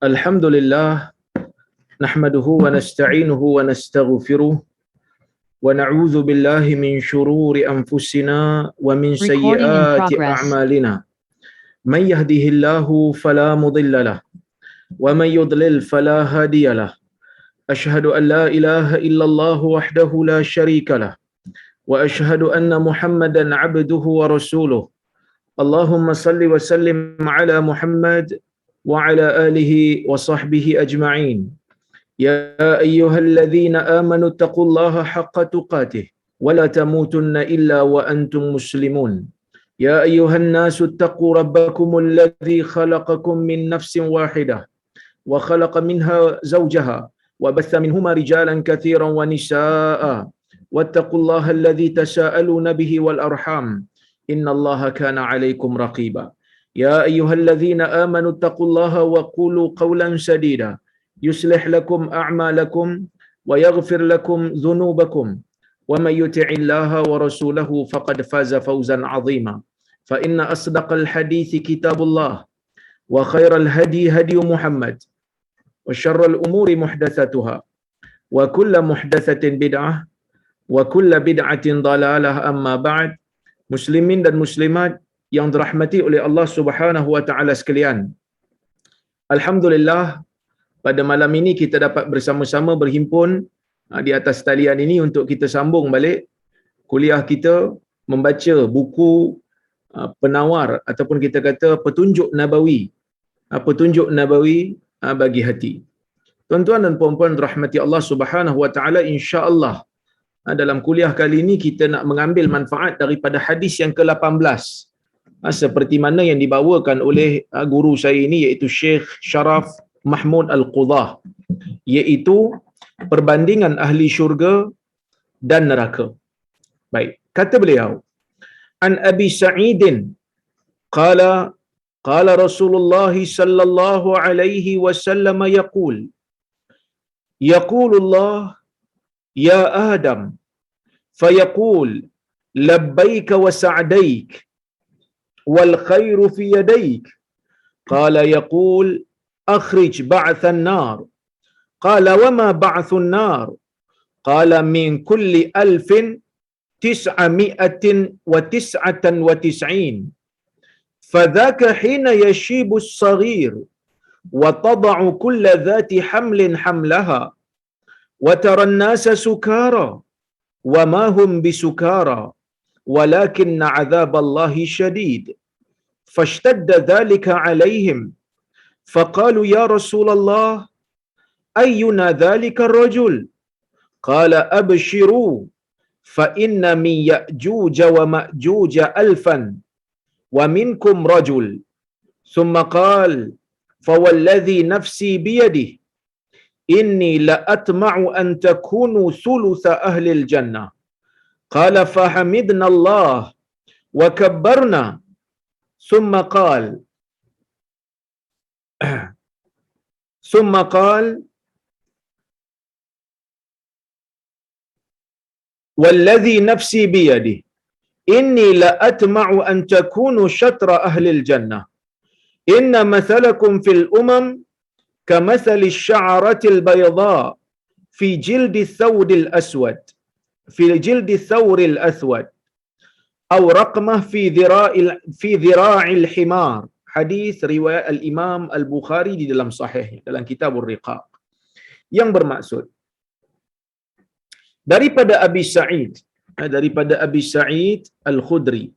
Alhamdulillah, nahmaduhu wa nasta'inuhu wa nastaghfiruh wa na'udzu billahi min shururi anfusina wa min sayyiati a'malina. Man yahdihillahu fala mudilla lahu wa man yudlil fala hadiya lahu. Ashhadu an la ilaha illallah wahdahu la syarika lahu wa ashhadu anna Muhammadan 'abduhu wa rasuluh. Allahumma salli wa sallim ala Muhammad wa ala alihi wa sahbihi ajma'in. Ya ayyuhalladzina amanu taqullaha haqqa tuqatih wa la tamutunna illa wa antum muslimun. Ya ayyuhan nasu taqu rabbakumul ladzi khalaqakum min nafsin wahidah wa khalaqa minha zawjaha wa batha minhuma rijalan katsiran wa nisaa'a wattaqullaha alladzi tasaaluna bihi wal arham innallaha kana 'alaikum raqiba. Ya ayyuhalladzina amanu taqullaha wa qulu qawlan sadida yuslih lakum a'malakum wa yaghfir lakum dhunubakum wa may yuti'illaha wa rasulahu faqad faza fawzan 'azima. Fa inna asdaqal hadithi kitabullah wa khairal hadi hadi Muhammad wa syarrul umuri muhdatsatuha wa kullu muhdatsatin bid'ah wa kullu bid'atin dalalah. Amma ba'd. Muslimin dan muslimat yang dirahmati oleh Allah Subhanahu wa taala sekalian. Alhamdulillah, pada malam ini kita dapat bersama-sama berhimpun di atas talian ini untuk kita sambung balik kuliah kita membaca buku penawar ataupun kita kata petunjuk nabawi. Petunjuk nabawi bagi hati. Tuan-tuan dan puan-puan rahmati Allah Subhanahu wa taala, insya-Allah dalam kuliah kali ini kita nak mengambil manfaat daripada hadis yang ke-18. Seperti mana yang dibawakan oleh guru saya ini, iaitu Syekh Sharaf Mahmud Al-Qudah, iaitu perbandingan ahli syurga dan neraka. Baik, kata beliau, an Abi Sa'idin qala qala Rasulullah sallallahu alaihi wasallam yaqulullah ya Adam fayaqul labbaik wa sa'daik wal khairu fi yadayk. Qala yaqul akhrij ba'th an-nar. Qala wa ma ba'th an-nar? Qala min kulli 1999. Fadhaka hina yashibu as-saghir wa tad'u kulla dhati hamlin hamlaha wa tara an-nasa sukara wa ma hum bisukara walakinna 'adzaballahi shadid. Fashtadda dhalika 'alayhim faqalu ya Rasulullah ayyuna dhalika ar-rajul? Qala abshiru fa inna min ya'juj wa ma'juj alfan wa minkum rajul. Thumma qala fawalladhi nafsi biyadihi inni la atma'u an takunu thulutha ahli al-jannah. Qala fahamidna Allah wa kabbarna. Thumma qala والذي نفسي بيده إني لأطمع أن تكونوا شطر أهل الجنة إن مثلكم في الأمم كمثل الشعرة البيضاء في جلد الثور الأسود أو رقمة في ذراع الحمار. Hadis riwayat al-Imam Al-Bukhari di dalam sahihnya, dalam Kitabur Riqaq, yang bermaksud daripada Abi Sa'id Al-Khudri.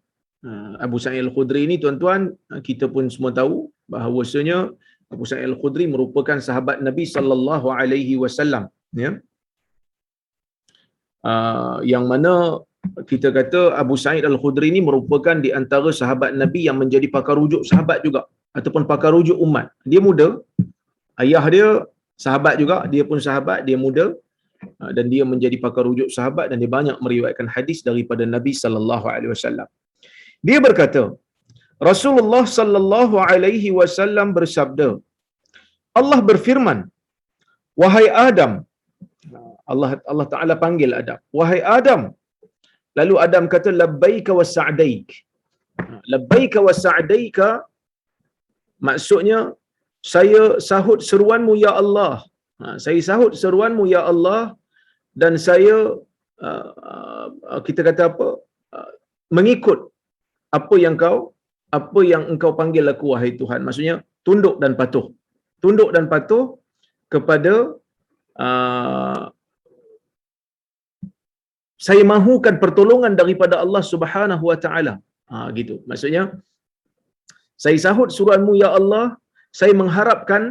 Abu Sa'id Al-Khudri ini, tuan-tuan, kita pun semua tahu bahawasanya Abu Sa'id Al-Khudri merupakan sahabat Nabi sallallahu alaihi wasallam, ya. Yang mana kita kata Abu Sa'id Al-Khudri ini merupakan di antara sahabat Nabi yang menjadi pakar rujuk sahabat juga, ataupun pakar rujuk umat. Dia muda, ayah dia sahabat juga, dia pun sahabat, dia muda, dan dia menjadi pakar rujuk sahabat, dan dia banyak meriwayatkan hadis daripada Nabi sallallahu alaihi wasallam. Dia berkata, Rasulullah sallallahu alaihi wasallam bersabda, Allah berfirman, wahai Adam. Allah Taala panggil Adam, wahai Adam. Lalu Adam kata, labbaika wa sa'daik. Labbaika wa sa'daika maksudnya saya sahut seruanmu ya Allah. Saya sahut seruanmu ya Allah, dan saya kita kata apa? Mengikut apa yang engkau panggil aku wahai Tuhan. Maksudnya tunduk dan patuh. Tunduk dan patuh kepada saya mahukan pertolongan daripada Allah Subhanahu wa taala. Gitu. Maksudnya saya sahut suruhanmu ya Allah, saya mengharapkan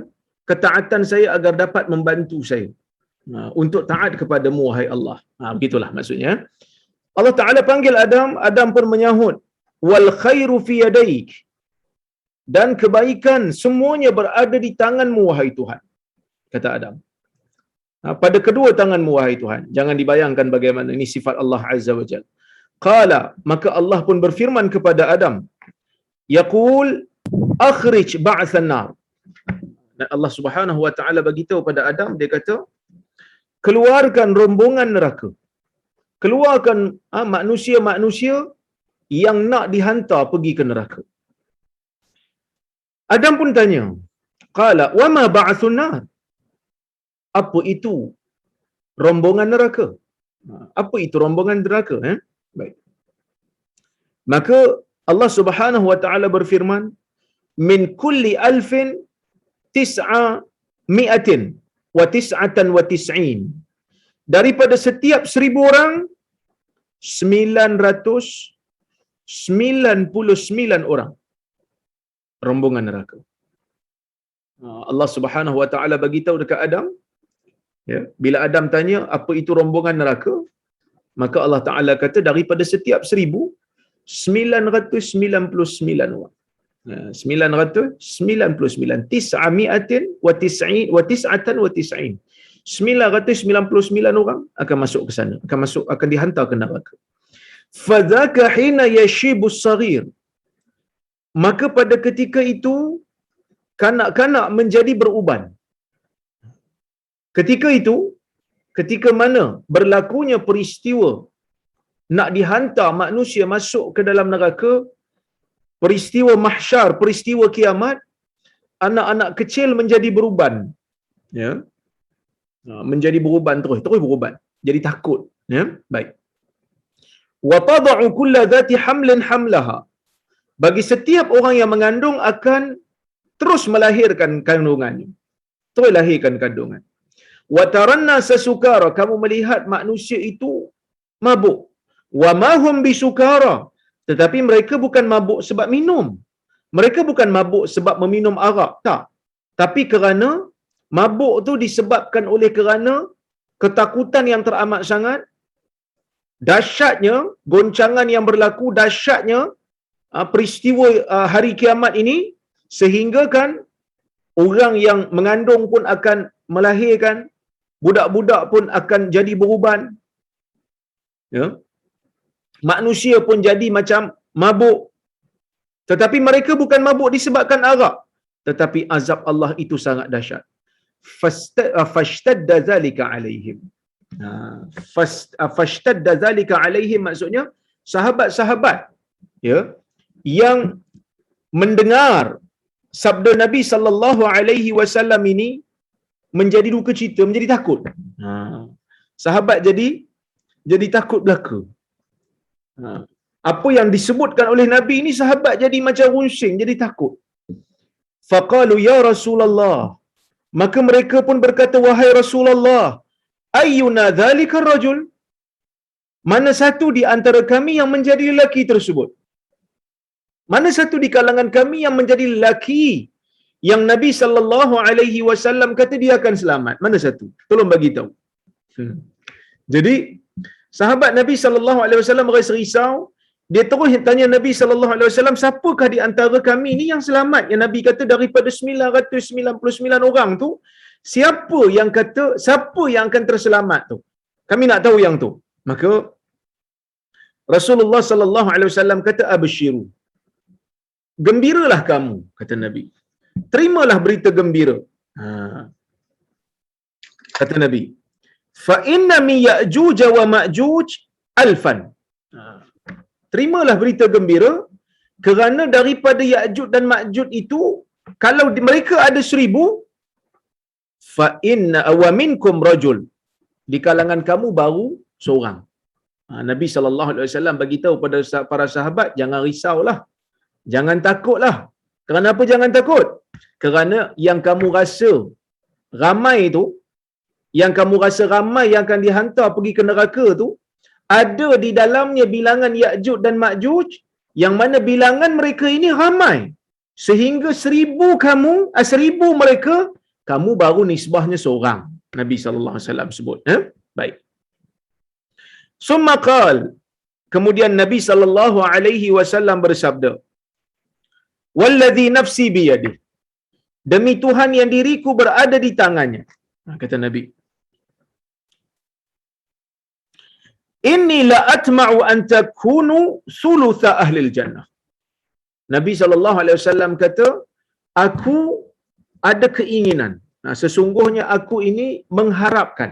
ketaatan saya agar dapat membantu saya untuk taat kepadamu wahai Allah. Begitulah maksudnya. Allah Taala panggil Adam, Adam pun menyahut, wal khairu fi yadaik, dan kebaikan semuanya berada di tanganmu wahai Tuhan, kata Adam. Pada kedua tanganmu wahai Tuhan. Jangan dibayangkan bagaimana ini sifat Allah Azza wa Jalla. Qala, maka Allah pun berfirman kepada Adam, yaqul akhrij ba'than nar. Dan Allah Subhanahu wa taala bagi tahu pada Adam, dia kata, keluarkan rombongan neraka. Keluarkan manusia-manusia yang nak dihantar pergi ke neraka. Adam pun tanya, qala wa ma ba'thun nar? Apa itu rombongan neraka? Apa itu rombongan neraka? Baik. Maka Allah Subhanahu wa taala berfirman, min kulli alfin tis'a mi'atin wa tis'atan wa tis'in. Daripada setiap 1000 orang, 999 orang rombongan neraka. Allah Subhanahu wa taala bagi tahu dekat Adam, ya, bila Adam tanya apa itu rombongan neraka, maka Allah Taala kata daripada setiap 1000, 999 orang. 999, tis'ami'atin wa tis'in wa tis'atan wa tis'in. 999 orang akan masuk ke sana, akan dihantar ke neraka. Fadzaka hina yashibus saghir. Maka pada ketika itu kanak-kanak menjadi beruban. Ketika itu, ketika mana berlakunya peristiwa nak dihantar manusia masuk ke dalam neraka, peristiwa mahsyar, peristiwa kiamat, anak-anak kecil menjadi beruban. Ya. Menjadi beruban terus beruban. Jadi takut. Ya. Baik. Wa tad'u kulla dhati hamlin hamlaha. Bagi setiap orang yang mengandung akan terus melahirkan kandungannya. Terus lahirkan kandungan. Wa taranna sasukara, kamu melihat manusia itu mabuk. Wa ma hum bisukara, tetapi mereka bukan mabuk sebab minum. Mereka bukan mabuk sebab meminum arak, tak. Tapi kerana mabuk tu disebabkan oleh kerana ketakutan yang teramat sangat, dahsyatnya goncangan yang berlaku, dahsyatnya peristiwa hari kiamat ini, sehingga kan orang yang mengandung pun akan melahirkan, budak-budak pun akan jadi beruban. Ya. Manusia pun jadi macam mabuk. Tetapi mereka bukan mabuk disebabkan arak, tetapi azab Allah itu sangat dahsyat. Fashtadda zalika alaihim. Fashtadda zalika alaihim maksudnya sahabat-sahabat, ya, yang mendengar sabda Nabi sallallahu alaihi wasallam ini menjadi duka cita, menjadi takut. Sahabat jadi takut belaka. Apa yang disebutkan oleh Nabi ini, sahabat jadi macam runsing, jadi takut. Faqalu ya Rasulullah, maka mereka pun berkata, wahai Rasulullah, ayyuna dzalika rajul? Mana satu di antara kami yang menjadi lelaki tersebut? Mana satu di kalangan kami yang menjadi lelaki yang Nabi sallallahu alaihi wasallam kata dia akan selamat? Mana satu? Tolong bagi tahu. Jadi sahabat Nabi sallallahu alaihi wasallam rasa risau, dia terus tanya Nabi sallallahu alaihi wasallam, siapakah di antara kami ni yang selamat? Yang Nabi kata daripada 999 orang tu, siapa yang akan terselamat tu? Kami nak tahu yang tu. Maka Rasulullah sallallahu alaihi wasallam kata, abshiru, gembiralah kamu, kata Nabi. Terimalah berita gembira. Kata Nabi, fa inna min ya'juj wa ma'juj alfan. Terimalah berita gembira kerana daripada Ya'juj dan Ma'juj itu kalau mereka ada 1000, fa inna wa minkum rajul, di kalangan kamu baru seorang. Nabi SAW bagi tahu pada para sahabat, jangan risaulah, jangan takutlah. Kenapa jangan takut? Kerana yang kamu rasa ramai tu, yang kamu rasa ramai yang akan dihantar pergi ke neraka tu, ada di dalamnya bilangan Ya'juj dan Ma'juj, yang mana bilangan mereka ini ramai, sehingga 1000 mereka, kamu baru nisbahnya seorang. Nabi SAW sebut. Baik. Summa qal, kemudian Nabi SAW bersabda, walladhi nafsi biyadih, demi Tuhan yang diriku berada di tangannya. Kata Nabi, inni la atma'u an takunu thulutha ahlil jannah. Nabi SAW kata, aku ada keinginan, sesungguhnya aku ini mengharapkan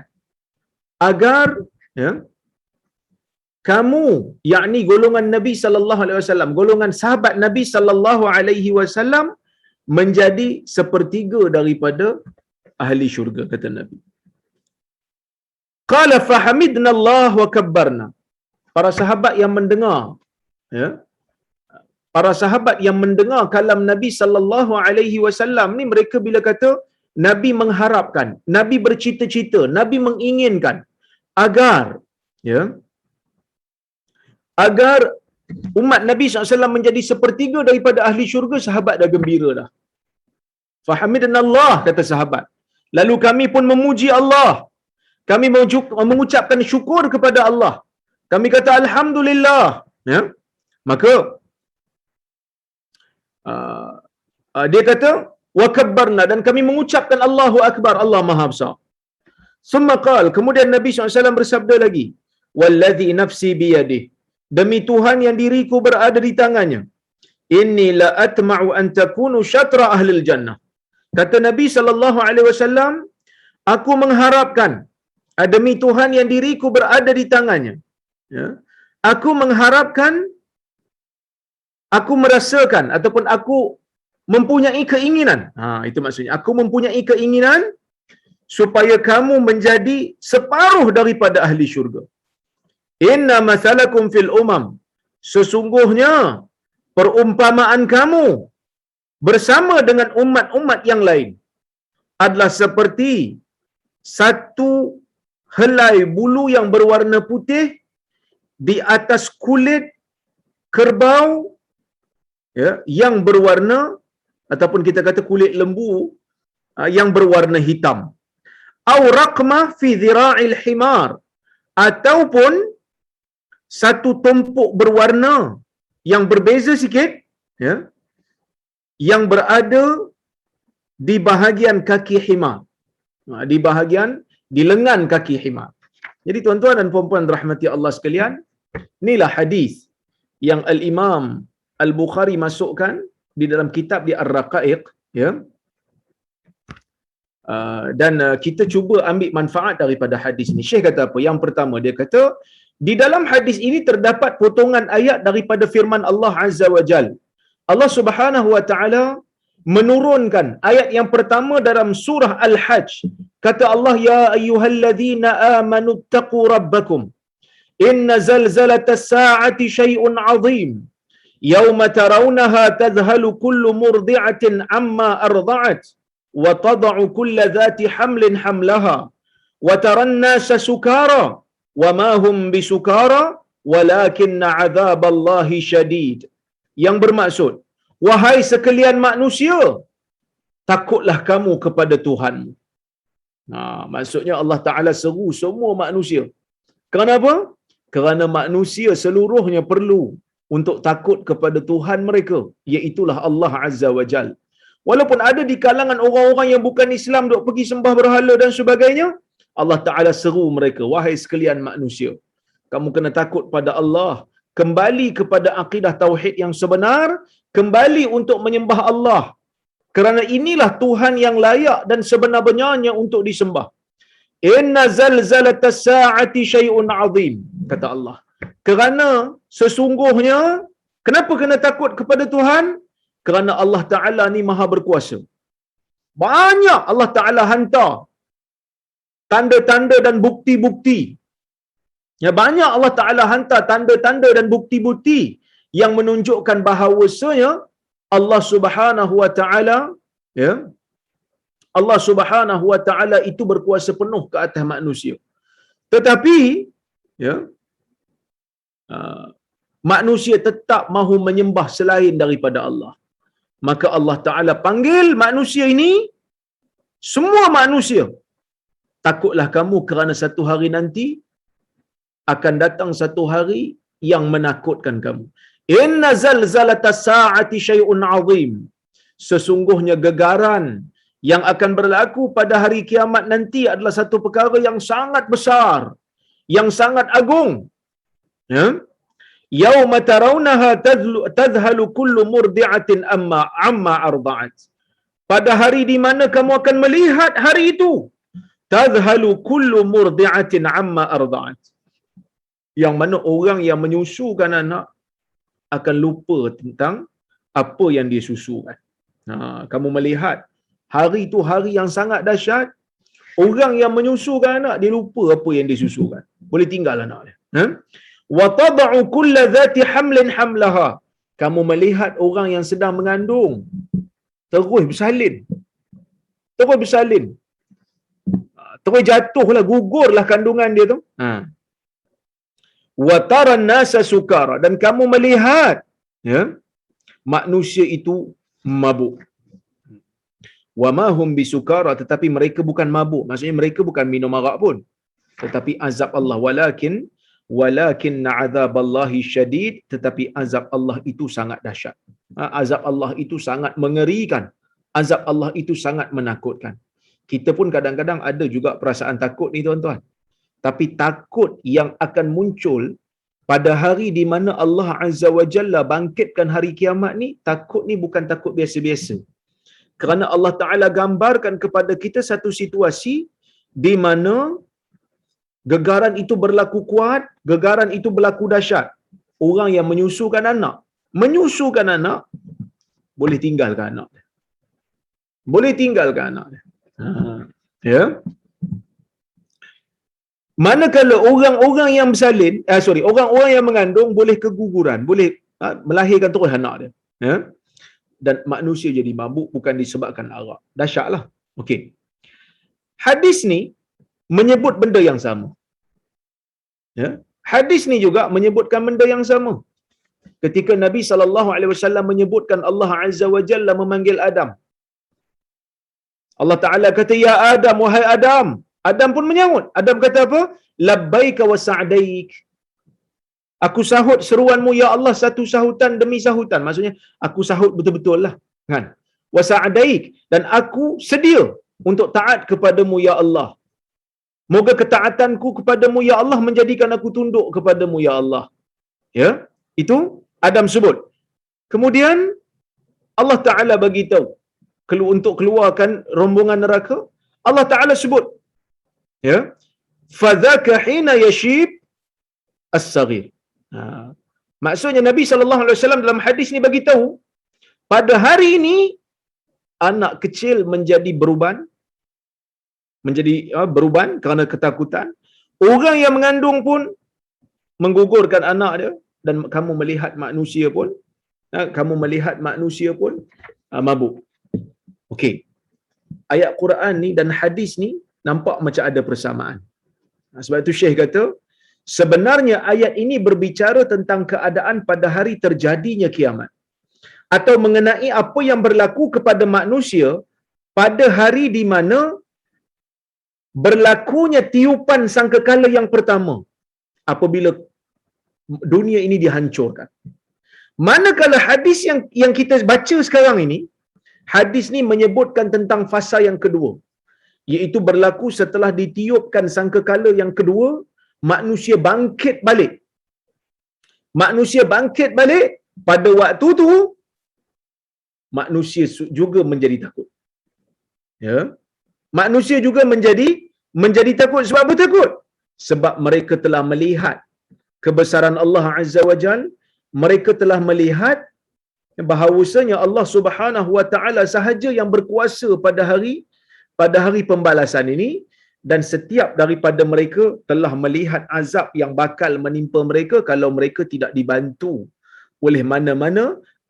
agar kamu, yakni golongan Nabi SAW, golongan sahabat Nabi SAW, menjadi sepertiga daripada ahli syurga, kata Nabi. Qala fahamidna Allah wa kabbarna. Para sahabat yang mendengar, para sahabat yang mendengar kalam Nabi SAW ni, mereka bila kata Nabi mengharapkan, Nabi bercita-cita, Nabi menginginkan agar agar umat Nabi SAW menjadi sepertiga daripada ahli syurga, sahabat dah gembira dah. Fahamidna Allah, kata sahabat. Lalu kami pun memuji Allah. Kami mengucapkan syukur kepada Allah. Kami kata alhamdulillah. Maka dia kata wa kabbarna, dan kami mengucapkan Allahu akbar, Allah Maha besar. Summa qal, kemudian Nabi SAW bersabda lagi, walladhi nafsi biyadih, demi Tuhan yang diriku berada di tangannya, inni la atma'u an takunu syatra ahlil jannah. Kata Nabi SAW, aku mengharapkan, demi Tuhan yang diriku berada di tangannya, aku mengharapkan, aku merasakan, ataupun aku mempunyai keinginan, itu maksudnya, aku mempunyai keinginan supaya kamu menjadi separuh daripada ahli syurga. Inna masalakum fil umam, sesungguhnya perumpamaan kamu bersama dengan umat-umat yang lain adalah seperti satu helai bulu yang berwarna putih di atas kulit kerbau yang berwarna, ataupun kita kata kulit lembu yang berwarna hitam. Au raqmah fi dhira'il himar, ataupun satu tumpuk berwarna yang berbeza sikit, yang berada di bahagian kaki himar, di bahagian, di lengan kaki himar. Jadi tuan-tuan dan puan-puan rahmati Allah sekalian, inilah hadis yang Al-Imam Al-Bukhari masukkan di dalam kitab di Ar-Raqaiq, dan kita cuba ambil manfaat daripada hadis ini. Syekh kata apa? Yang pertama, dia kata di dalam hadis ini terdapat potongan ayat daripada firman Allah Azza wa Jal. Allah Subhanahu wa taala menurunkan ayat yang pertama dalam surah Al-Hajj. Kata Allah, ya ayyuhalladzina amanu taqu rabbakum inna zalzalatas saa'ati syai'un 'azim yawma tarawnaha tadhhalu kullu murdi'atin amma arda'at wa tad'u kulla dhati hamlin hamlaha wa taran nasa sukara wa ma hum bisukara walakinna 'adzaballahi syadid. Yang bermaksud, wahai sekalian manusia, takutlah kamu kepada Tuhanmu. Maksudnya Allah Ta'ala seru semua manusia. Kenapa? Kerana manusia seluruhnya perlu untuk takut kepada Tuhan mereka, iaitulah Allah Azza wa Jal. Walaupun ada di kalangan orang-orang yang bukan Islam duk pergi sembah berhala dan sebagainya, Allah Ta'ala seru mereka, wahai sekalian manusia, kamu kena takut pada Allah, kembali kepada akidah tauhid yang sebenar, kembali untuk menyembah Allah, kerana inilah Tuhan yang layak dan sebenar-benarnya untuk disembah. Inna zalzalatas saa'ati syai'un 'azim, kata Allah. Kerana sesungguhnya, kenapa kena takut kepada Tuhan? kerana Allah Ta'ala ni maha berkuasa. Banyak Allah Ta'ala hantar tanda-tanda dan bukti-bukti. Ya, banyak Allah Ta'ala hantar tanda-tanda dan bukti-bukti yang menunjukkan bahawasanya Allah Subhanahu wa Ta'ala, ya, Allah Subhanahu wa Ta'ala itu berkuasa penuh ke atas manusia. Tetapi ya, manusia tetap mahu menyembah selain daripada Allah. Maka Allah Ta'ala panggil manusia ini, semua manusia, takutlah kamu kerana satu hari nanti akan datang satu hari yang menakutkan kamu. Inna zalzalata sa'ati syai'un 'azim. Sesungguhnya gegaran yang akan berlaku pada hari kiamat nanti adalah satu perkara yang sangat besar, yang sangat agung. Ya? Yauma tarawnaha tadhhalu kullu murdi'atin amma arda'at. Pada hari di mana kamu akan melihat hari itu, tadhhalu kullu murdi'atin amma arda'at. Yang mana orang yang menyusukan anak akan lupa tentang apa yang dia susukan. Kamu melihat hari itu hari yang sangat dahsyat. Orang yang menyusukan anak, dia lupa apa yang dia susukan. Boleh tinggal anak dia. Wa tad'u kulla dhati hamlin hamlaha. Kamu melihat orang yang sedang mengandung terus bersalin. Terus jatuhlah, gugurlah kandungan dia tu. Wa tara an-nasa sukara, dan kamu melihat ya, manusia itu mabuk. Wa ma hum bisukara, tetapi mereka bukan mabuk. Maksudnya mereka bukan minum arak pun. Tetapi azab Allah, walakin azaballahi syadid, tetapi azab Allah itu sangat dahsyat. Azab Allah itu sangat mengerikan. Azab Allah itu sangat menakutkan. Kita pun kadang-kadang ada juga perasaan takut ni tuan-tuan. Tapi takut yang akan muncul pada hari di mana Allah Azza wa Jalla bangkitkan hari kiamat ni, takut ni bukan takut biasa-biasa. Kerana Allah Ta'ala gambarkan kepada kita satu situasi di mana gegaran itu berlaku kuat, gegaran itu berlaku dahsyat. Orang yang menyusukan anak boleh tinggalkan anak dia. Boleh tinggalkan anak dia. Ya. Manakala orang-orang yang bersalin, orang-orang yang mengandung boleh keguguran, boleh melahirkan terus anak dia. Ya. Dan manusia jadi mabuk bukan disebabkan arak. Dahsyatlah. Okey. Hadis ni menyebut benda yang sama. Ya. Hadis ni juga menyebutkan benda yang sama. Ketika Nabi SAW menyebutkan Allah Azza wa Jalla memanggil Adam. Allah Ta'ala kata, ya Adam, wahai Adam. Adam pun menyahut. Adam kata apa? Labbaika wa sa'daik. Aku sahut seruanmu ya Allah, satu sahutan demi sahutan. Maksudnya aku sahut betul-betul lah. Kan? Wa sa'daik. Dan aku sedia untuk taat kepadamu ya Allah. Moga ketaatanku kepadamu ya Allah menjadikan aku tunduk kepadamu ya Allah. Ya, itu Adam sebut. Kemudian Allah Ta'ala bagi tahu untuk keluarkan rombongan neraka, Allah Ta'ala sebut, ya, fadzaka hina yashib as-saghir. Maksudnya Nabi SAW dalam hadis ni bagi tahu, pada hari ini anak kecil menjadi beruban kerana ketakutan. Orang yang mengandung pun menggugurkan anak dia, dan kamu melihat manusia pun mabuk. Okey. Ayat Quran ni dan hadis ni nampak macam ada persamaan. Sebab itu Syekh kata, sebenarnya ayat ini berbicara tentang keadaan pada hari terjadinya kiamat, atau mengenai apa yang berlaku kepada manusia pada hari di mana berlakunya tiupan sangkakala yang pertama apabila dunia ini dihancurkan. Manakala hadis yang kita baca sekarang ini, hadis ni menyebutkan tentang fasa yang kedua, iaitu berlaku setelah ditiupkan sangkakala yang kedua, manusia bangkit balik. Manusia bangkit balik, pada waktu tu manusia juga menjadi takut. Ya. Manusia juga menjadi takut. Sebab apa takut? Sebab mereka telah melihat kebesaran Allah Azza wa Jal, mereka telah melihat bahawasanya Allah Subhanahu wa taala sahaja yang berkuasa pada hari pembalasan ini, dan setiap daripada mereka telah melihat azab yang bakal menimpa mereka kalau mereka tidak dibantu oleh mana-mana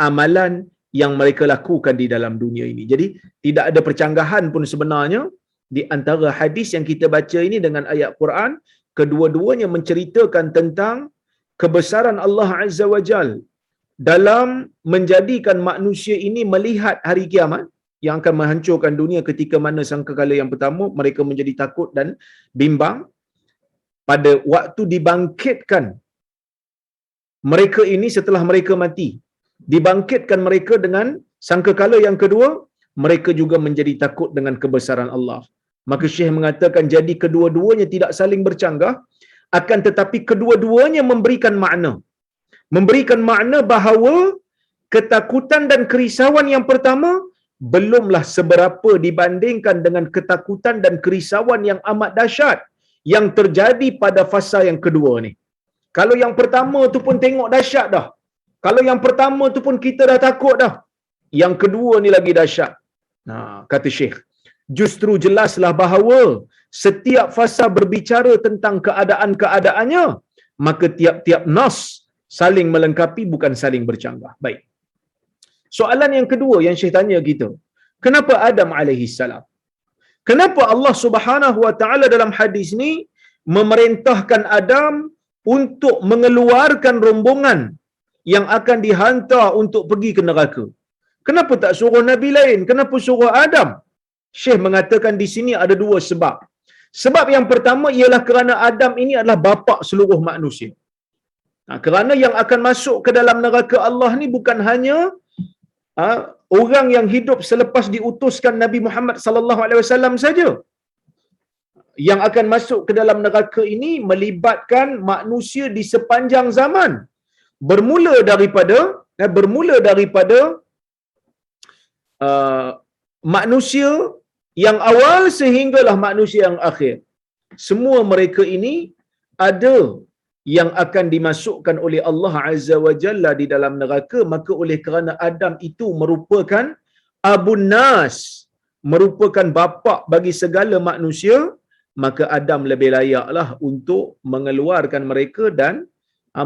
amalan yang mereka lakukan di dalam dunia ini. Jadi tidak ada percanggahan pun sebenarnya di antara hadis yang kita baca ini dengan ayat Quran. Kedua-duanya menceritakan tentang kebesaran Allah Azza wa Jal dalam menjadikan manusia ini melihat hari kiamat yang akan menghancurkan dunia ketika mana sangkakala yang pertama mereka menjadi takut dan bimbang. Pada waktu dibangkitkan mereka ini setelah mereka mati, dibangkitkan mereka dengan sangkakala yang kedua, mereka juga menjadi takut dengan kebesaran Allah. Maka Syekh mengatakan jadi kedua-duanya tidak saling bercanggah, akan tetapi kedua-duanya memberikan makna bahawa ketakutan dan kerisauan yang pertama belumlah seberapa dibandingkan dengan ketakutan dan kerisauan yang amat dahsyat yang terjadi pada fasa yang kedua ni. Kalau yang pertama tu pun tengok dahsyat dah, kalau yang pertama tu pun kita dah takut dah, yang kedua ni lagi dahsyat. Kata Syekh, justru jelaslah bahawa setiap fasa berbicara tentang keadaan-keadaannya, maka tiap-tiap nas saling melengkapi, bukan saling bercanggah. Baik. Soalan yang kedua yang Syekh tanya kita, kenapa Adam alaihi salam? Kenapa Allah Subhanahu wa taala dalam hadis ni memerintahkan Adam untuk mengeluarkan rombongan yang akan dihantar untuk pergi ke neraka? Kenapa tak suruh nabi lain? Kenapa suruh Adam? Syekh mengatakan di sini ada dua sebab. Sebab yang pertama ialah kerana Adam ini adalah bapa seluruh manusia. Kerana yang akan masuk ke dalam neraka Allah ni bukan hanya orang yang hidup selepas diutuskan Nabi Muhammad sallallahu alaihi wasallam saja. Yang akan masuk ke dalam neraka ini melibatkan manusia di sepanjang zaman. Bermula daripada manusia yang awal sehinggalah manusia yang akhir. Semua mereka ini ada yang akan dimasukkan oleh Allah Azza wa Jalla di dalam neraka. Maka oleh kerana Adam itu merupakan Abun Nas, merupakan bapa bagi segala manusia, maka Adam lebih layaklah untuk mengeluarkan mereka dan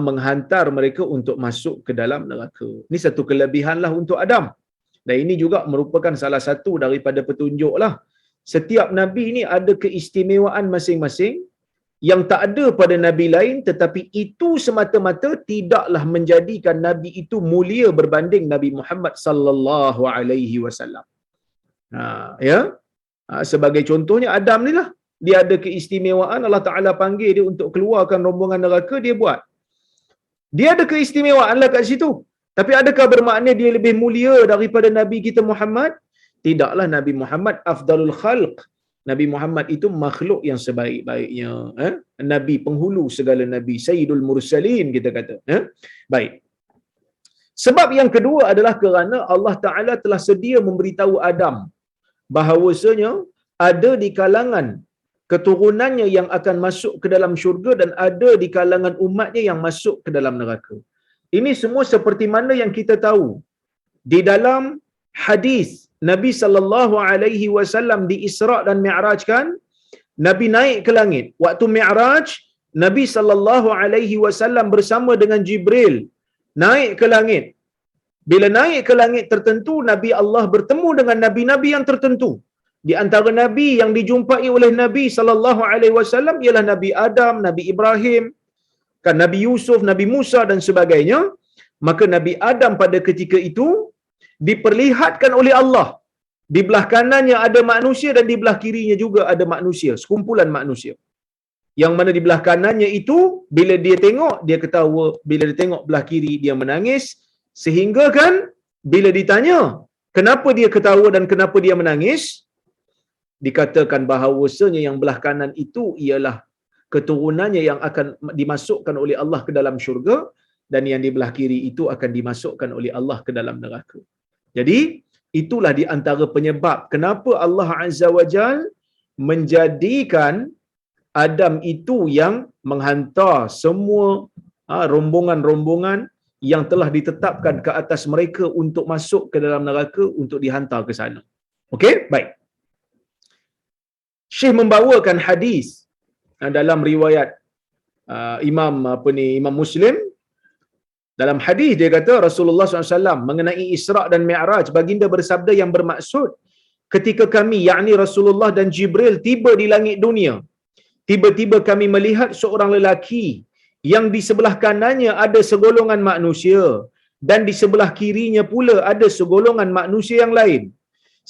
menghantar mereka untuk masuk ke dalam neraka. Ini satu kelebihanlah untuk Adam. Dan ini juga merupakan salah satu daripada petunjuklah setiap Nabi ini ada keistimewaan masing-masing yang tak ada pada Nabi lain, tetapi itu semata-mata tidaklah menjadikan Nabi itu mulia berbanding Nabi Muhammad sallallahu alaihi wasallam. Sebagai contohnya Adam ni lah, dia ada keistimewaan, Allah Ta'ala panggil dia untuk keluarkan rombongan neraka, dia buat. Dia ada keistimewaan lah kat situ. Tapi adakah bermakna dia lebih mulia daripada Nabi kita Muhammad? Tidaklah. Nabi Muhammad afdalul khalq. Nabi Muhammad itu makhluk yang sebaik-baiknya. Nabi penghulu segala Nabi. Sayyidul Mursalin kita kata. Baik. Sebab yang kedua adalah kerana Allah Ta'ala telah sedia memberitahu Adam bahawasanya ada di kalangan keturunannya yang akan masuk ke dalam syurga dan ada di kalangan umatnya yang masuk ke dalam neraka. Ini semua seperti mana yang kita tahu di dalam hadis Nabi sallallahu alaihi wasallam di Isra dan Mi'raj kan, Nabi naik ke langit. Waktu Mi'raj, Nabi sallallahu alaihi wasallam bersama dengan Jibril naik ke langit. Bila naik ke langit tertentu, Nabi Allah bertemu dengan nabi-nabi yang tertentu. Di antara nabi yang dijumpai oleh Nabi sallallahu alaihi wasallam ialah Nabi Adam, Nabi Ibrahim, kan Nabi Yusuf, Nabi Musa dan sebagainya. Maka Nabi Adam pada ketika itu diperlihatkan oleh Allah. Di belah kanannya ada manusia dan di belah kirinya juga ada manusia, sekumpulan manusia. Yang mana di belah kanannya itu bila dia tengok dia ketawa, bila dia tengok belah kiri dia menangis, sehingga kan bila ditanya kenapa dia ketawa dan kenapa dia menangis, dikatakan bahawasanya yang belah kanan itu ialah keturunannya yang akan dimasukkan oleh Allah ke dalam syurga, dan yang di belah kiri itu akan dimasukkan oleh Allah ke dalam neraka. Jadi itulah di antara penyebab kenapa Allah Azza wa Jal menjadikan Adam itu yang menghantar semua rombongan-rombongan yang telah ditetapkan ke atas mereka untuk masuk ke dalam neraka untuk dihantar ke sana. Okey, baik. Syekh membawakan hadis dalam riwayat Imam Muslim. Dalam hadis dia kata Rasulullah SAW mengenai Isra dan Mi'raj, baginda bersabda yang bermaksud ketika kami, yakni Rasulullah dan Jibril tiba di langit dunia, tiba-tiba kami melihat seorang lelaki yang di sebelah kanannya ada segolongan manusia dan di sebelah kirinya pula ada segolongan manusia yang lain.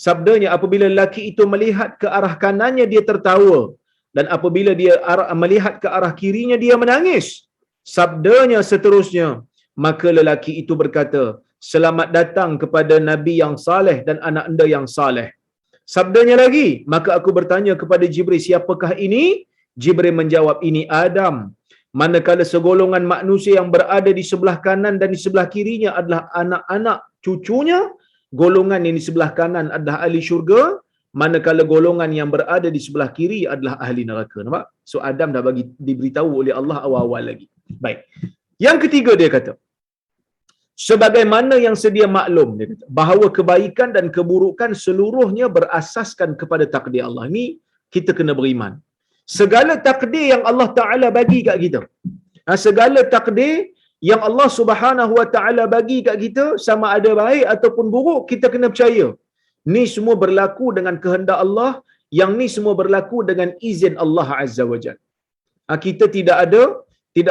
Sabdanya, apabila lelaki itu melihat ke arah kanannya dia tertawa, dan apabila dia melihat ke arah kirinya dia menangis. Sabdanya seterusnya, maka lelaki itu berkata, selamat datang kepada Nabi yang saleh dan anak anda yang saleh. Sabdanya lagi, maka aku bertanya kepada Jibril, siapakah ini? Jibril menjawab, ini Adam. Manakala segolongan manusia yang berada di sebelah kanan dan di sebelah kirinya adalah anak-anak cucunya, golongan yang di sebelah kanan adalah ahli syurga, manakala golongan yang berada di sebelah kiri adalah ahli neraka. Nampak? So Adam dah diberitahu oleh Allah awal-awal lagi. Baik. Yang ketiga dia kata, sebagaimana yang sedia maklum, dia kata, bahawa kebaikan dan keburukan seluruhnya berasaskan kepada takdir Allah. Ini kita kena beriman. Segala takdir yang Allah Ta'ala bagi kat kita, segala takdir yang Allah Subhanahu Wa Ta'ala bagi kat kita, sama ada baik ataupun buruk, kita kena percaya. Ni semua berlaku dengan kehendak Allah, yang ni semua berlaku dengan izin Allah Azza wa Jalla. Kita tidak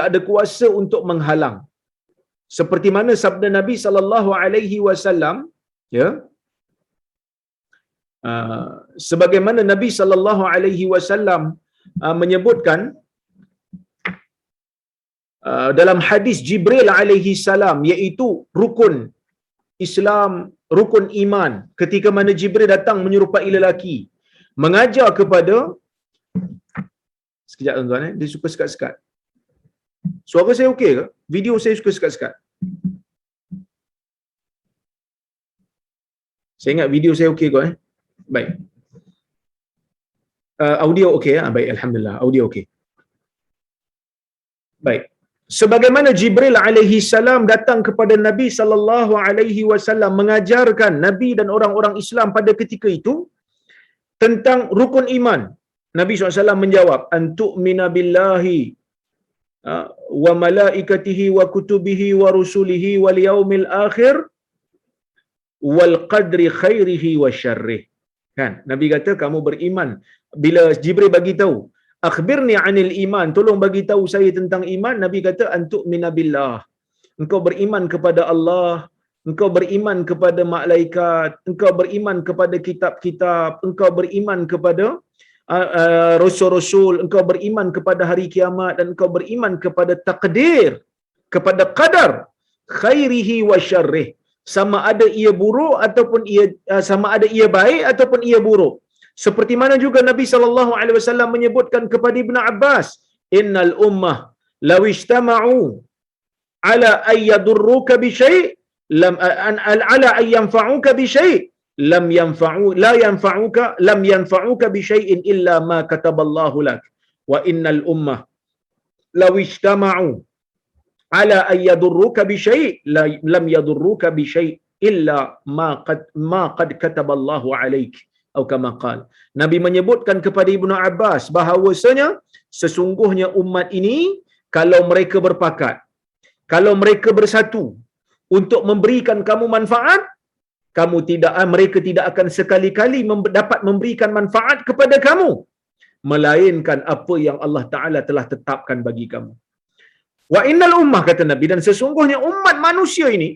ada kuasa untuk menghalang. Seperti mana sabda Nabi sallallahu alaihi wasallam, ya. Sebagaimana Nabi sallallahu alaihi wasallam menyebutkan dalam hadis Jibril alaihi salam, iaitu rukun Islam, rukun iman, ketika mana Jibril datang menyerupai lelaki, mengajar kepada, sekejap tuan-tuan, dia suka sekat-sekat. Suara saya okey ke? Video saya suka sekat-sekat. Saya ingat video saya okey ke? Baik. Audio okey ya? Baik, alhamdulillah. Audio okey. Baik. Sebagaimana Jibril alaihi salam datang kepada Nabi sallallahu alaihi wasallam mengajarkan Nabi dan orang-orang Islam pada ketika itu tentang rukun iman. Nabi SAW menjawab, antu'mina billahi wa malaikatihi wa kutubihi wa rusulihi wal yaumil akhir wal qadri khairihi wa syarrih. Kan? Nabi kata kamu beriman. Bila Jibril bagi tahu, akhbirni anil iman, tolong bagi tahu saya tentang iman. Nabi kata antu'mina billah. Engkau beriman kepada Allah, engkau beriman kepada malaikat, engkau beriman kepada kitab-kitab, engkau beriman kepada rasul-rasul, engkau beriman kepada hari kiamat, dan engkau beriman kepada takdir, kepada qadar, khairihi wa syarrih, sama ada ia buruk ataupun ia sama ada ia baik ataupun ia buruk. Seperti mana juga Nabi sallallahu alaihi wasallam menyebutkan kepada Ibnu Abbas, innal ummah law ijtama'u ala ay yadurruka bi syai' lam ala ay yanfa'uka bi syai' lam yanfa'uka bi syai'in illa ma kataballahu lak wa innal ummah law ijtama'u ala ay yadurruka bi syai' lam yadurruka bi syai' illa ma qad kataballahu alaik, atau kama qala. Nabi menyebutkan kepada Ibnu Abbas bahawasanya sesungguhnya umat ini kalau mereka berpakat, kalau mereka bersatu untuk memberikan kamu manfaat, mereka tidak akan sekali-kali dapat memberikan manfaat kepada kamu melainkan apa yang Allah Taala telah tetapkan bagi kamu. Wa innal ummah, kata Nabi, dan sesungguhnya umat manusia ini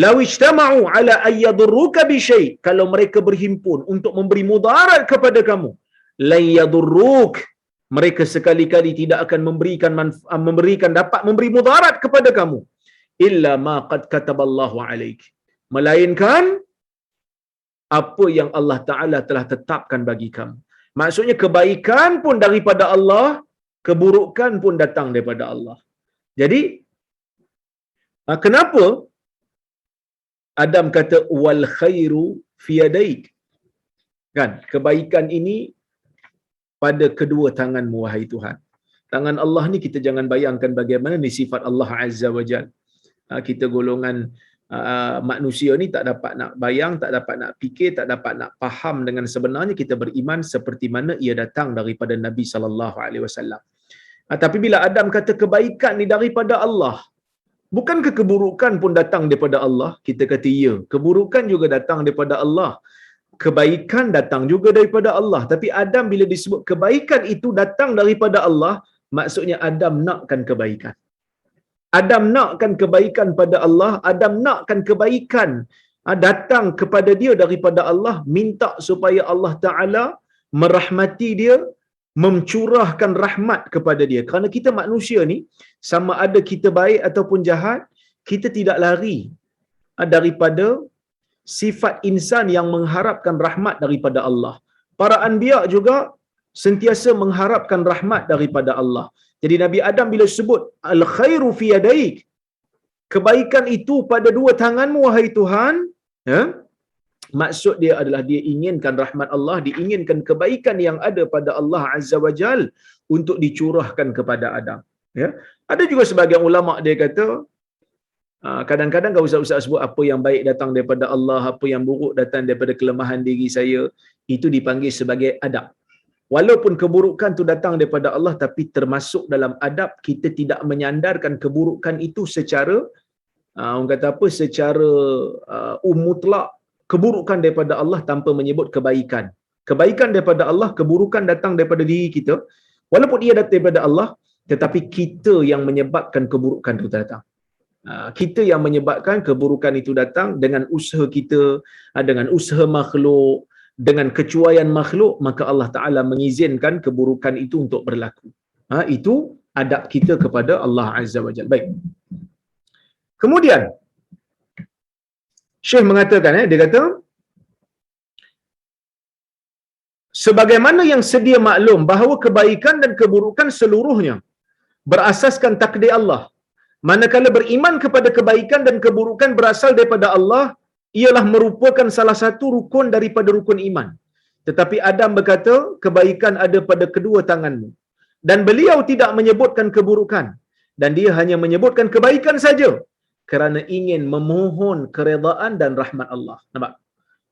law ijtama'u ala ay yadurruka bi syai', kalau mereka berhimpun untuk memberi mudarat kepada kamu, la yadurruk, mereka sekali-kali tidak akan memberikan dapat memberi mudarat kepada kamu illa ma qad kataballahu alaik, melainkan apa yang Allah Taala telah tetapkan bagi kamu. Maksudnya kebaikan pun daripada Allah, keburukan pun datang daripada Allah. Jadi kenapa Adam kata wal khairu fi yadaik, kan? Kebaikan ini pada kedua tanganmu wahai Tuhan. Tangan Allah ni kita jangan bayangkan bagaimana ni sifat Allah Azza wa Jalla. Kita golongan manusia ni tak dapat nak bayang, tak dapat nak fikir, tak dapat nak faham dengan sebenarnya kita beriman seperti mana ia datang daripada Nabi sallallahu alaihi wasallam. Tapi bila Adam kata kebaikan ni daripada Allah, bukankah keburukan pun datang daripada Allah? Kita kata ya, keburukan juga datang daripada Allah. Kebaikan datang juga daripada Allah. Tapi Adam bila disebut kebaikan itu datang daripada Allah, maksudnya Adam nakkan kebaikan. Adam nakkan kebaikan pada Allah, Adam nakkan kebaikan datang kepada dia daripada Allah, minta supaya Allah Ta'ala merahmati dia, mencurahkan rahmat kepada dia. Kerana kita manusia ni, sama ada kita baik ataupun jahat, kita tidak lari daripada sifat insan yang mengharapkan rahmat daripada Allah. Para anbiya juga sentiasa mengharapkan rahmat daripada Allah. Jadi Nabi Adam bila sebut al-khairu fi yadaik, kebaikan itu pada dua tanganmu wahai Tuhan, maksud dia adalah dia inginkan rahmat Allah, diinginkan kebaikan yang ada pada Allah Azza wa Jal untuk dicurahkan kepada Adam. Ya. Ada juga sebagian ulama dia kata, kadang-kadang kalau ustaz-ustaz sebut apa yang baik datang daripada Allah, apa yang buruk datang daripada kelemahan diri saya, itu dipanggil sebagai adab. Walaupun keburukan tu datang daripada Allah, tapi termasuk dalam adab kita tidak menyandarkan keburukan itu secara orang kata apa, secara mutlak keburukan daripada Allah tanpa menyebut kebaikan. Kebaikan daripada Allah, keburukan datang daripada diri kita. Walaupun ia datang daripada Allah, tetapi kita yang menyebabkan keburukan itu datang. Kita yang menyebabkan keburukan itu datang dengan usaha kita, dengan usaha makhluk, dengan kecuaian makhluk, maka Allah Ta'ala mengizinkan keburukan itu untuk berlaku. Itu adab kita kepada Allah Azza wa Jalla. Baik. Kemudian Syekh mengatakan, dia kata, sebagaimana yang sedia maklum bahawa kebaikan dan keburukan seluruhnya berasaskan takdir Allah. Manakala beriman kepada kebaikan dan keburukan berasal daripada Allah, ialah merupakan salah satu rukun daripada rukun iman. Tetapi Adam berkata, kebaikan ada pada kedua tanganmu. Dan beliau tidak menyebutkan keburukan. Dan dia hanya menyebutkan kebaikan saja. Kerana ingin memohon keredaan dan rahmat Allah. Nampak?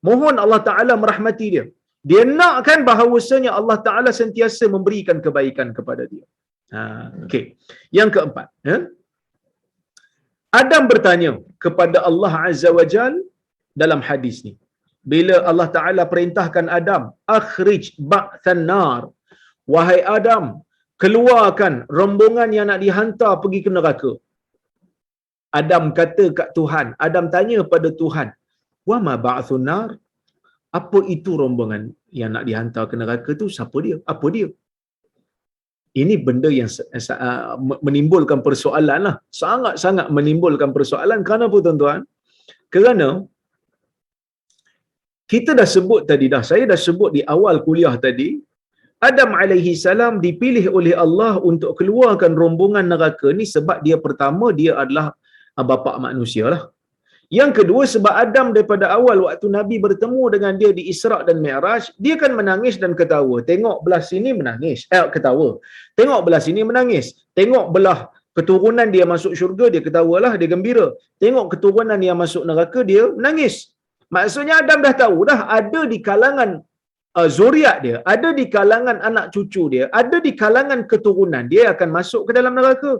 Mohon Allah Ta'ala merahmati dia. Dia nakkan bahawasanya Allah Ta'ala sentiasa memberikan kebaikan kepada dia. Okey. Yang keempat. Adam bertanya kepada Allah Azza wa Jal dalam hadis ni. Bila Allah Ta'ala perintahkan Adam, akhrij ba'than nar. Wahai Adam, keluarkan rombongan yang nak dihantar pergi ke neraka. Adam kata kat Tuhan, Adam tanya pada Tuhan, wa ma ba'thun nar? Apa itu rombongan yang nak dihantar ke neraka tu? Siapa dia? Apa dia? Ini benda yang menimbulkan persoalan lah. Sangat-sangat menimbulkan persoalan. Kenapa tuan-tuan? Kerana kita dah sebut tadi dah, saya dah sebut di awal kuliah tadi, Adam alaihi salam dipilih oleh Allah untuk keluarkan rombongan neraka ni sebab dia pertama, dia adalah bapa manusia lah. Yang kedua, sebab Adam daripada awal waktu Nabi bertemu dengan dia di Isra' dan Mi'raj, dia kan menangis dan ketawa. Tengok belah sini menangis, ketawa. Tengok belah sini menangis. Tengok belah keturunan dia masuk syurga, dia ketawalah, dia gembira. Tengok keturunan yang masuk neraka, dia menangis. Maksudnya Adam dah tahu dah, ada di kalangan zuriat dia, ada di kalangan anak cucu dia, ada di kalangan keturunan dia akan masuk ke dalam neraka.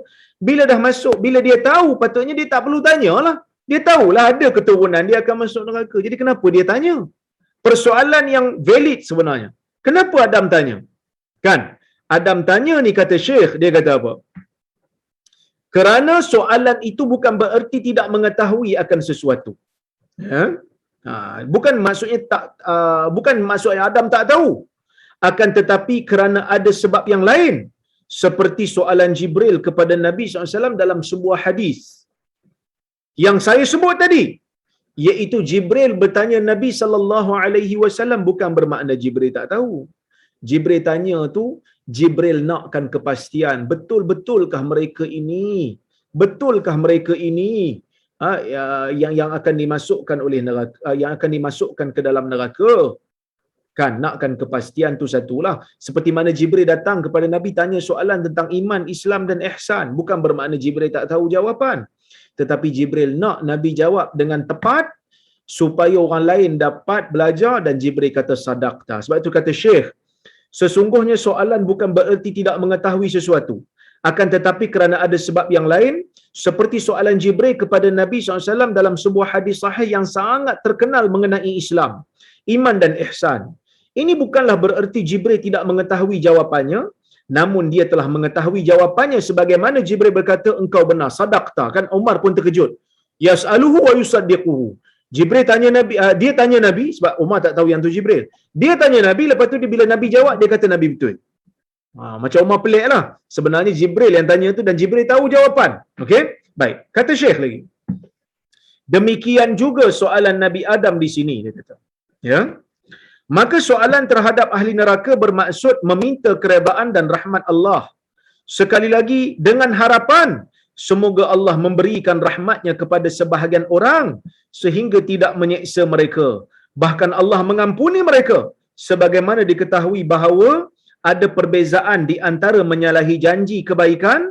Bila dah masuk, bila dia tahu, patutnya dia tak perlu tanyalah. Dia tahulah ada keturunan dia akan masuk neraka. Jadi kenapa dia tanya? Persoalan yang valid sebenarnya. Kenapa Adam tanya? Kan? Adam tanya ni, kata Syekh, dia kata apa? Kerana soalan itu bukan bererti tidak mengetahui akan sesuatu. Bukan maksudnya bukan maksudnya Adam tak tahu. Akan tetapi kerana ada sebab yang lain. Seperti soalan Jibril kepada Nabi SAW dalam sebuah hadis yang saya sebut tadi, iaitu Jibril bertanya Nabi SAW, bukan bermakna Jibril tak tahu. Jibril tanya tu, Jibril nakkan kepastian, betul-betulkah mereka ini? Betulkah mereka ini yang akan dimasukkan oleh neraka, yang akan dimasukkan ke dalam neraka? Kan, nakkan kepastian tu satulah. Seperti mana Jibril datang kepada Nabi tanya soalan tentang iman, Islam dan ihsan, bukan bermakna Jibril tak tahu jawapan. tetapi Jibril nak Nabi jawab dengan tepat supaya orang lain dapat belajar, dan Jibril kata sadaqta. Sebab itu kata Syekh, sesungguhnya soalan bukan bererti tidak mengetahui sesuatu, akan tetapi kerana ada sebab yang lain, seperti soalan Jibril kepada Nabi SAW dalam sebuah hadis sahih yang sangat terkenal mengenai Islam, iman dan ihsan. Ini bukanlah bererti Jibril tidak mengetahui jawapannya, namun dia telah mengetahui jawapannya sebagaimana Jibril berkata, engkau benar, sadaqta. Kan Umar pun terkejut. Yas'aluhu wa yusaddiquhu. Jibril tanya Nabi, dia tanya Nabi, sebab Umar tak tahu yang tu Jibril. Dia tanya Nabi, lepas tu bila Nabi jawab, dia kata Nabi betul. Macam Umar pelik lah. Sebenarnya Jibril yang tanya tu, dan Jibril tahu jawapan. Okey? Baik. Kata Syekh lagi, demikian juga soalan Nabi Adam di sini, dia kata. Ya? Maka soalan terhadap ahli neraka bermaksud meminta keredaan dan rahmat Allah. Sekali lagi, dengan harapan semoga Allah memberikan rahmatnya kepada sebahagian orang sehingga tidak menyeksa mereka. Bahkan Allah mengampuni mereka, sebagaimana diketahui bahawa ada perbezaan di antara menyalahi janji kebaikan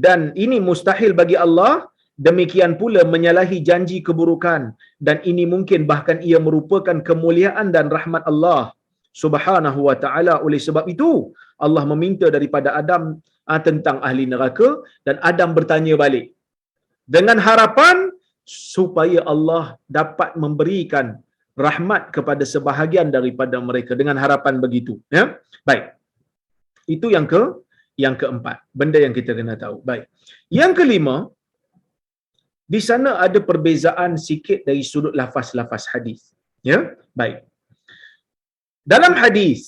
dan ini mustahil bagi Allah, demikian pula menyalahi janji keburukan, dan ini mungkin bahkan ia merupakan kemuliaan dan rahmat Allah Subhanahu wa taala. Oleh sebab itu Allah meminta daripada Adam tentang ahli neraka, dan Adam bertanya balik dengan harapan supaya Allah dapat memberikan rahmat kepada sebahagian daripada mereka, dengan harapan begitu, ya. Baik. Itu yang keempat, benda yang kita kena tahu. Baik. Yang kelima, di sana ada perbezaan sikit dari sudut lafaz-lafaz hadis. Ya, baik. Dalam hadis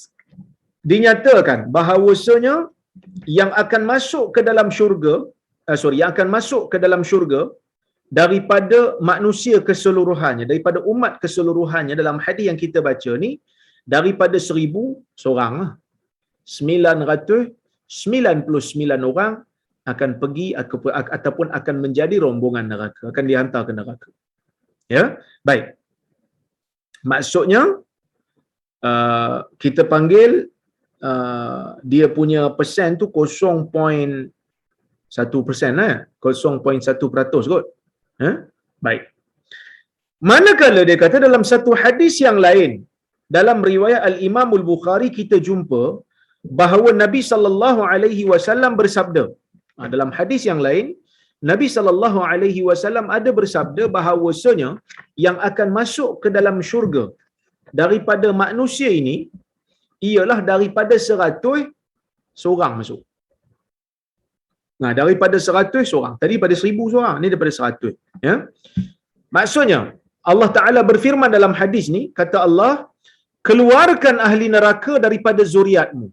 dinyatakan bahawasanya yang akan masuk ke dalam syurga, yang akan masuk ke dalam syurga daripada manusia keseluruhannya, daripada umat keseluruhannya, dalam hadis yang kita baca ni, daripada 1000 seorang, 999 orang akan pergi ataupun akan menjadi rombongan neraka, akan dihantar ke neraka. Ya, baik. Maksudnya kita panggil dia punya persen tu 0.1%, 0.1% kot. Baik. Manakala dia kata dalam satu hadis yang lain, dalam riwayat Al-Imam Al-Bukhari, kita jumpa bahawa Nabi sallallahu alaihi wasallam bersabda. Dalam hadis yang lain, Nabi sallallahu alaihi wasallam ada bersabda bahawasanya yang akan masuk ke dalam syurga daripada manusia ini ialah daripada 100 seorang masuk. Nah, daripada 100 seorang. Tadi pada 1000 seorang, ni daripada 100, ya. Maksudnya Allah Taala berfirman dalam hadis ni, kata Allah, keluarkan ahli neraka daripada zuriatmu.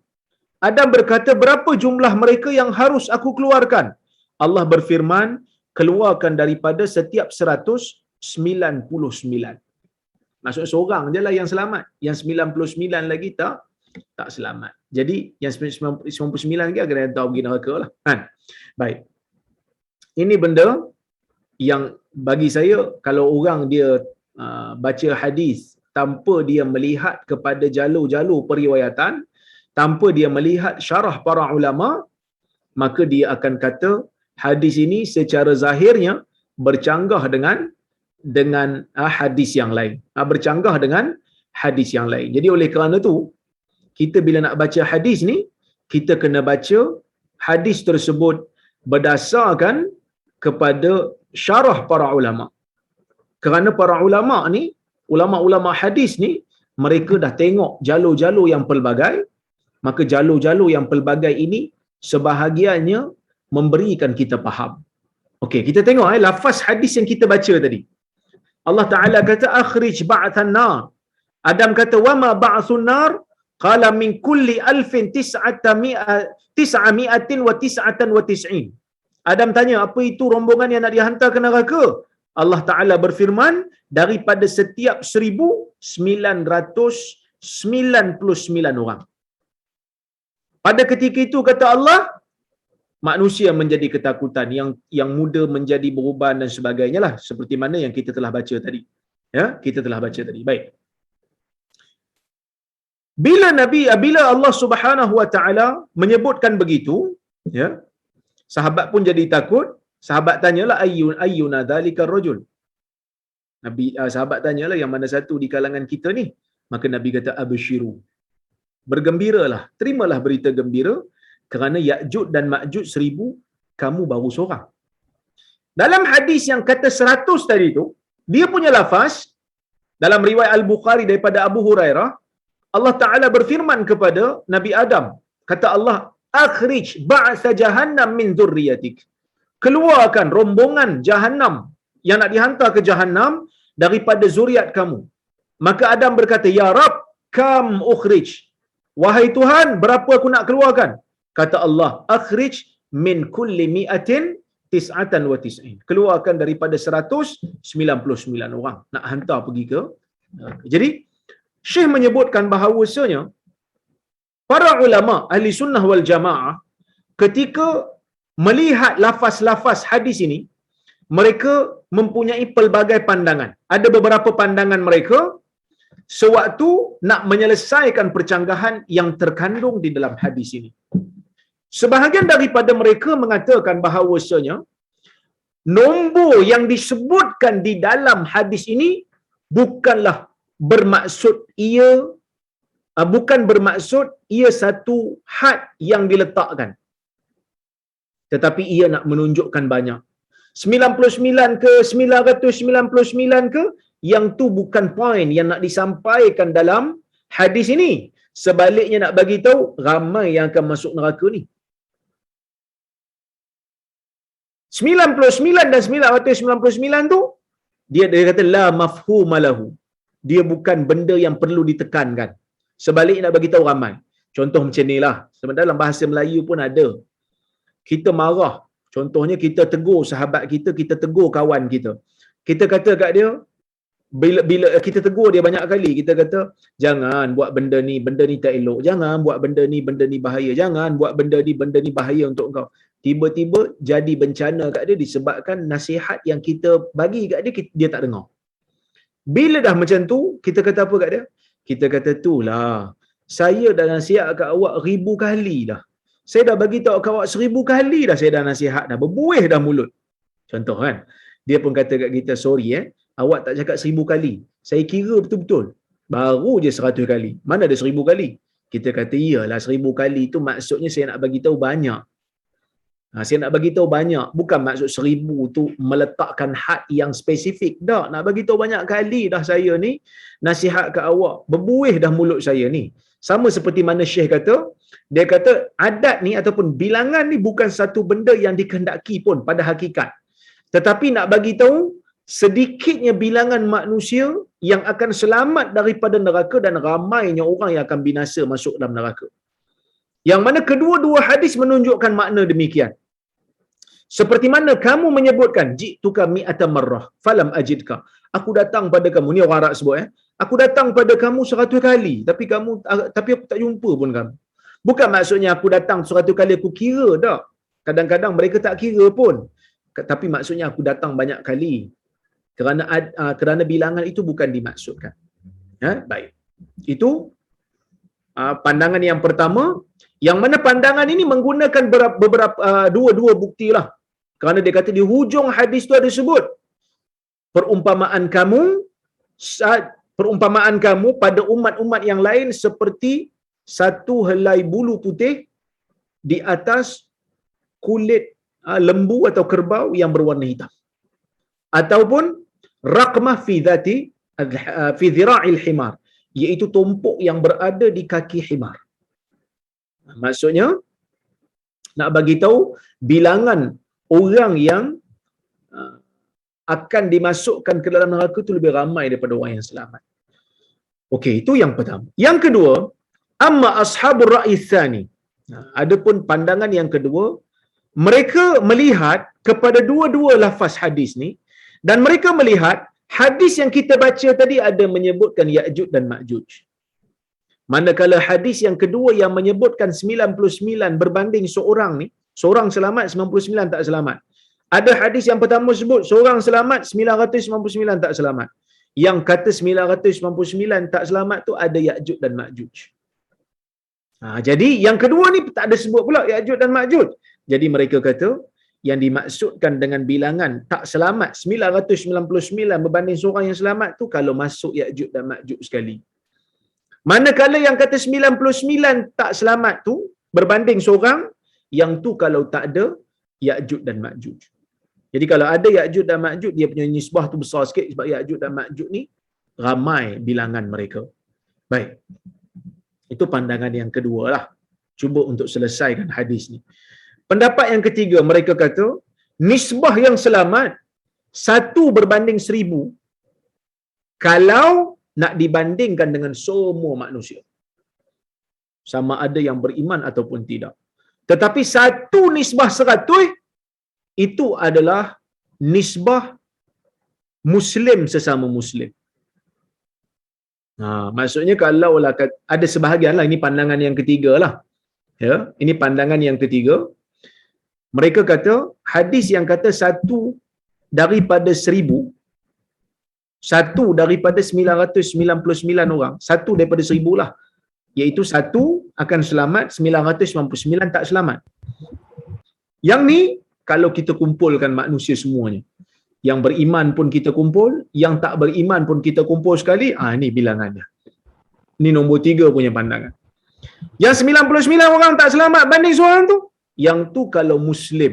Adam berkata, berapa jumlah mereka yang harus aku keluarkan? Allah berfirman, keluarkan daripada setiap 199. Maksud seorang je lah yang selamat. Yang 99 lagi tak selamat. Jadi yang 99 lagi akan datang pergi neraka lah. Kan? Baik. Ini benda yang bagi saya, kalau orang dia baca hadis tanpa dia melihat kepada jalur-jalur periwayatan, tanpa dia melihat syarah para ulama, maka dia akan kata hadis ini secara zahirnya bercanggah dengan hadis yang lain. Bercanggah dengan hadis yang lain. Jadi oleh kerana tu, kita bila nak baca hadis ni, kita kena baca hadis tersebut berdasarkan kepada syarah para ulama. Kerana para ulama ni, ulama-ulama hadis ni, mereka dah tengok jalur-jalur yang pelbagai, maka jalur-jalur yang pelbagai ini sebahagiannya memberikan kita faham. Okey, kita tengok lafaz hadis yang kita baca tadi. Allah Taala kata akhrij ba'than nar. Adam kata wa ma ba'thun nar? Qala min kulli 1999. Adam tanya, apa itu rombongan yang nak dihantar ke neraka? Allah Taala berfirman, daripada setiap 1999 orang. Pada ketika itu kata Allah, manusia menjadi ketakutan, yang muda menjadi beruban dan sebagainya lah, seperti mana yang kita telah baca tadi. Ya, kita telah baca tadi. Baik. Bila Allah Subhanahu wa taala menyebutkan begitu, ya, sahabat pun jadi takut, Sahabat tanyalah ayyuna dzalikar rajul. Nabi sahabat tanyalah yang mana satu di kalangan kita ni? Maka Nabi kata abshiru. Bergembiralah, terimalah berita gembira kerana Ya'juj dan Ma'juj 1000, kamu baru seorang. Dalam hadis yang kata 100 tadi tu, dia punya lafaz dalam riwayat Al-Bukhari daripada Abu Hurairah, Allah Ta'ala berfirman kepada Nabi Adam, kata Allah, akhrij ba'sa jahannam min dzurriyyatik. Keluarkan rombongan Jahannam yang nak dihantar ke Jahannam daripada zuriat kamu. Maka Adam berkata, ya Rab, kam ukhrij. Wahai Tuhan, berapa aku nak keluarkan? Kata Allah, akhrij min kulli mi'atin tis'atan wa tis'in. Keluarkan daripada 199 orang nak hantar pergi ke. Jadi Syekh menyebutkan bahawasanya para ulama ahli sunnah wal jamaah ketika melihat lafaz-lafaz hadis ini, mereka mempunyai pelbagai pandangan. Ada beberapa pandangan mereka sewaktu nak menyelesaikan percanggahan yang terkandung di dalam hadis ini. Sebahagian daripada mereka mengatakan bahawasanya nombor yang disebutkan di dalam hadis ini bukanlah bermaksud ia satu had yang diletakkan, tetapi ia nak menunjukkan banyak. 99 ke 999 ke, yang tu bukan poin yang nak disampaikan dalam hadis ini. Sebaliknya nak bagi tahu ramai yang akan masuk neraka ni. 99 dan 999 tu dia kata la mafhuma lahu. Dia bukan benda yang perlu ditekankan. Sebaliknya nak bagi tahu ramai. Contoh macam nilah. Sebenarnya dalam bahasa Melayu pun ada. Kita marah. Contohnya kita tegur sahabat kita, kita tegur kawan kita. Kita kata kat dia, bila kita tegur dia banyak kali, kita kata jangan buat benda ni tak elok. Jangan buat benda ni bahaya. Jangan buat benda ni bahaya untuk kau. Tiba-tiba jadi bencana kat dia disebabkan nasihat yang kita bagi kat dia, dia tak dengar. Bila dah macam tu, kita kata apa kat dia? Kita kata tu lah, saya dah nasihat kat awak 1000 kali dah. Saya dah bagi tahu kat awak 1000 kali dah, saya dah nasihat dah, berbuih dah mulut. Contoh kan. Dia pun kata kat kita, sorry awak tak cakap 1000 kali. Saya kira betul-betul. Baru je 100 kali. Mana ada 1000 kali? Kita kata iyalah 1000 kali tu maksudnya saya nak bagi tahu banyak. Saya nak bagi tahu banyak, bukan maksud 1000 tu meletakkan had yang spesifik. Dah, nak bagi tahu banyak kali dah saya ni nasihat kat awak. Berbuih dah mulut saya ni. Sama seperti mana Syekh kata, dia kata adat ni ataupun bilangan ni bukan satu benda yang dikehendaki pun pada hakikat. Tetapi nak bagi tahu sedikitnya bilangan manusia yang akan selamat daripada neraka dan ramainya orang yang akan binasa masuk dalam neraka. Yang mana kedua-dua hadis menunjukkan makna demikian. Seperti mana kamu menyebutkan ji'tuka mi'ata marrah falam ajidka. Aku datang pada kamu, ni orang Arab sebut aku datang pada kamu 100 kali tapi aku tak jumpa pun kamu. Bukan maksudnya aku datang 100 kali aku kira dah. Kadang-kadang mereka tak kira pun. Tapi maksudnya aku datang banyak kali. Kerana bilangan itu bukan dimaksudkan. Baik. Itu pandangan yang pertama, yang mana pandangan ini menggunakan beberapa dua buktilah. Kerana dia kata di hujung hadis tu ada sebut perumpamaan kamu pada umat-umat yang lain seperti satu helai bulu putih di atas kulit lembu atau kerbau yang berwarna hitam, ataupun raqmah fi dhira'il himar, iaitu tumpuk yang berada di kaki himar. Maksudnya nak bagi tahu bilangan orang yang akan dimasukkan ke dalam neraka itu lebih ramai daripada orang yang selamat. Okey, itu yang pertama. Yang kedua, amma ashabur ra'yi tsani. Adapun pandangan yang kedua, mereka melihat kepada dua-dua lafaz hadis ni dan mereka melihat hadis yang kita baca tadi ada menyebutkan Ya'juj dan Ma'juj. Manakala hadis yang kedua yang menyebutkan 99 berbanding seorang ni, seorang selamat 99 tak selamat. Ada hadis yang pertama sebut seorang selamat 999 tak selamat. Yang kata 999 tak selamat tu ada Ya'juj dan Ma'juj. Jadi yang kedua ni tak ada sebut pula Ya'juj dan Ma'juj. Jadi mereka kata yang dimaksudkan dengan bilangan tak selamat 999 berbanding seorang yang selamat tu kalau masuk Ya'juj dan Ma'juj sekali. Manakala yang kata 99 tak selamat tu berbanding seorang, yang tu kalau tak ada Ya'juj dan Ma'juj. Jadi kalau ada Ya'juj dan Ma'juj, dia punya nisbah tu besar sikit sebab Ya'juj dan Ma'juj ni ramai bilangan mereka. Baik. Itu pandangan yang kedua lah. Cuba untuk selesaikan hadis ni. Pendapat yang ketiga, mereka kata nisbah yang selamat 1 berbanding 1000 kalau nak dibandingkan dengan semua manusia, sama ada yang beriman ataupun tidak. Tetapi 1 nisbah 100 itu adalah nisbah Muslim sesama Muslim. Maksudnya kalau lah ada sebahagian lah, ini pandangan yang ketiga lah. Ya, ini pandangan yang ketiga. Mereka kata hadis yang kata 1 daripada 1000, 1 daripada 999 orang, 1 daripada 1000 lah, iaitu 1 akan selamat, 999 tak selamat. Yang ni kalau kita kumpulkan manusia semuanya, yang beriman pun kita kumpul, yang tak beriman pun kita kumpul sekali, ni bilangannya. Ni nombor 3 punya pandangan. Yang 99 orang tak selamat banding seorang tu, yang tu kalau Muslim.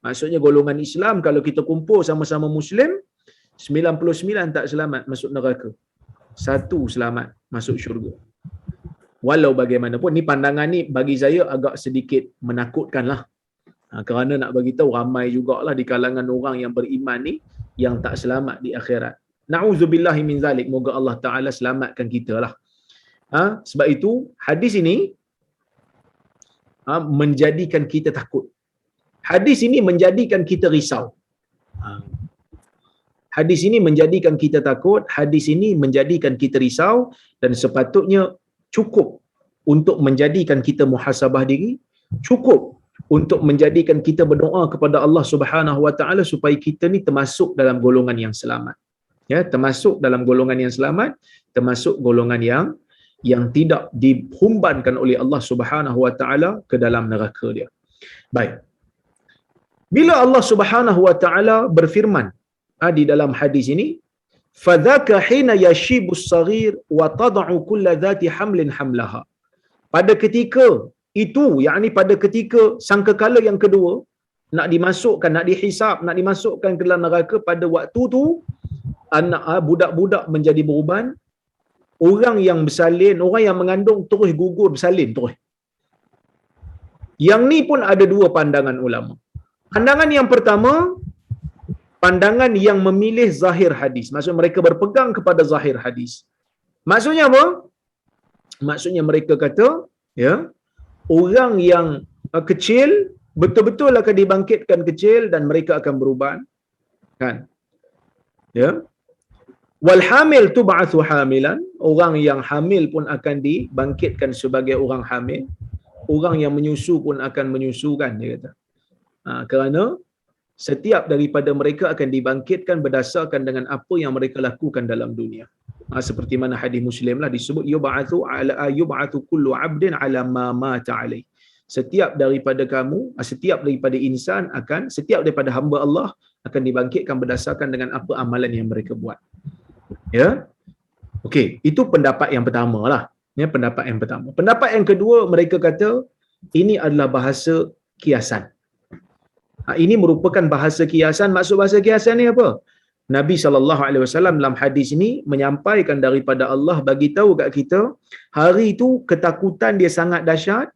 Maksudnya golongan Islam kalau kita kumpul sama-sama Muslim, 99 tak selamat masuk neraka, 1 selamat masuk syurga. Walau bagaimanapun, ni pandangan ni bagi saya agak sedikit menakutkan lah. Kerana nak bagi tahu ramai jugalah di kalangan orang yang beriman ni yang tak selamat di akhirat. Na'udzubillahi min zalik, moga Allah Ta'ala selamatkan kita lah. Sebab itu hadis ini menjadikan kita takut. Hadis ini menjadikan kita risau. Hadis ini menjadikan kita takut, hadis ini menjadikan kita risau, dan sepatutnya cukup untuk menjadikan kita muhasabah diri, cukup untuk menjadikan kita berdoa kepada Allah Subhanahu Wa Taala supaya kita ni termasuk dalam golongan yang selamat. Ya, termasuk dalam golongan yang selamat, termasuk golongan yang tidak dihumbankan oleh Allah Subhanahu Wa Taala ke dalam neraka dia. Baik. Bila Allah Subhanahu Wa Taala berfirman di dalam hadis ini, fadzaka hina yashibus saghir wa tad'u kulla dhati hamlin hamlaha. Pada ketika itu, yakni pada ketika sangkakala yang kedua nak dimasukkan, nak dihisap, nak dimasukkan ke dalam neraka, pada waktu tu anak budak-budak menjadi beruban, orang yang bersalin, orang yang mengandung terus gugur bersalin terus. Yang ni pun ada 2 pandangan ulama. Pandangan yang pertama, pandangan yang memilih zahir hadis. Maksud mereka berpegang kepada zahir hadis. Maksudnya apa? Maksudnya mereka kata, ya, orang yang kecil betul-betul akan dibangkitkan kecil dan mereka akan beruban, kan? Ya. Wal hamil tub'atsu hamilan, orang yang hamil pun akan dibangkitkan sebagai orang hamil. Orang yang menyusu pun akan menyusukan, dia kata. Kerana setiap daripada mereka akan dibangkitkan berdasarkan dengan apa yang mereka lakukan dalam dunia. Seperti mana hadis Muslim lah disebut, yub'atsu kullu 'abdin 'ala ma mata 'alai. Setiap daripada kamu, setiap daripada insan akan, setiap daripada hamba Allah akan dibangkitkan berdasarkan dengan apa amalan yang mereka buat. Ya. Okey, itu pendapat yang pertama lah. Ya, pendapat yang pertama. Pendapat yang kedua, mereka kata ini adalah bahasa kiasan. Ini merupakan bahasa kiasan. Maksud bahasa kiasan ni apa? Nabi SAW dalam hadis ini menyampaikan daripada Allah, bagi tahu kat kita, hari itu ketakutan dia sangat dahsyat.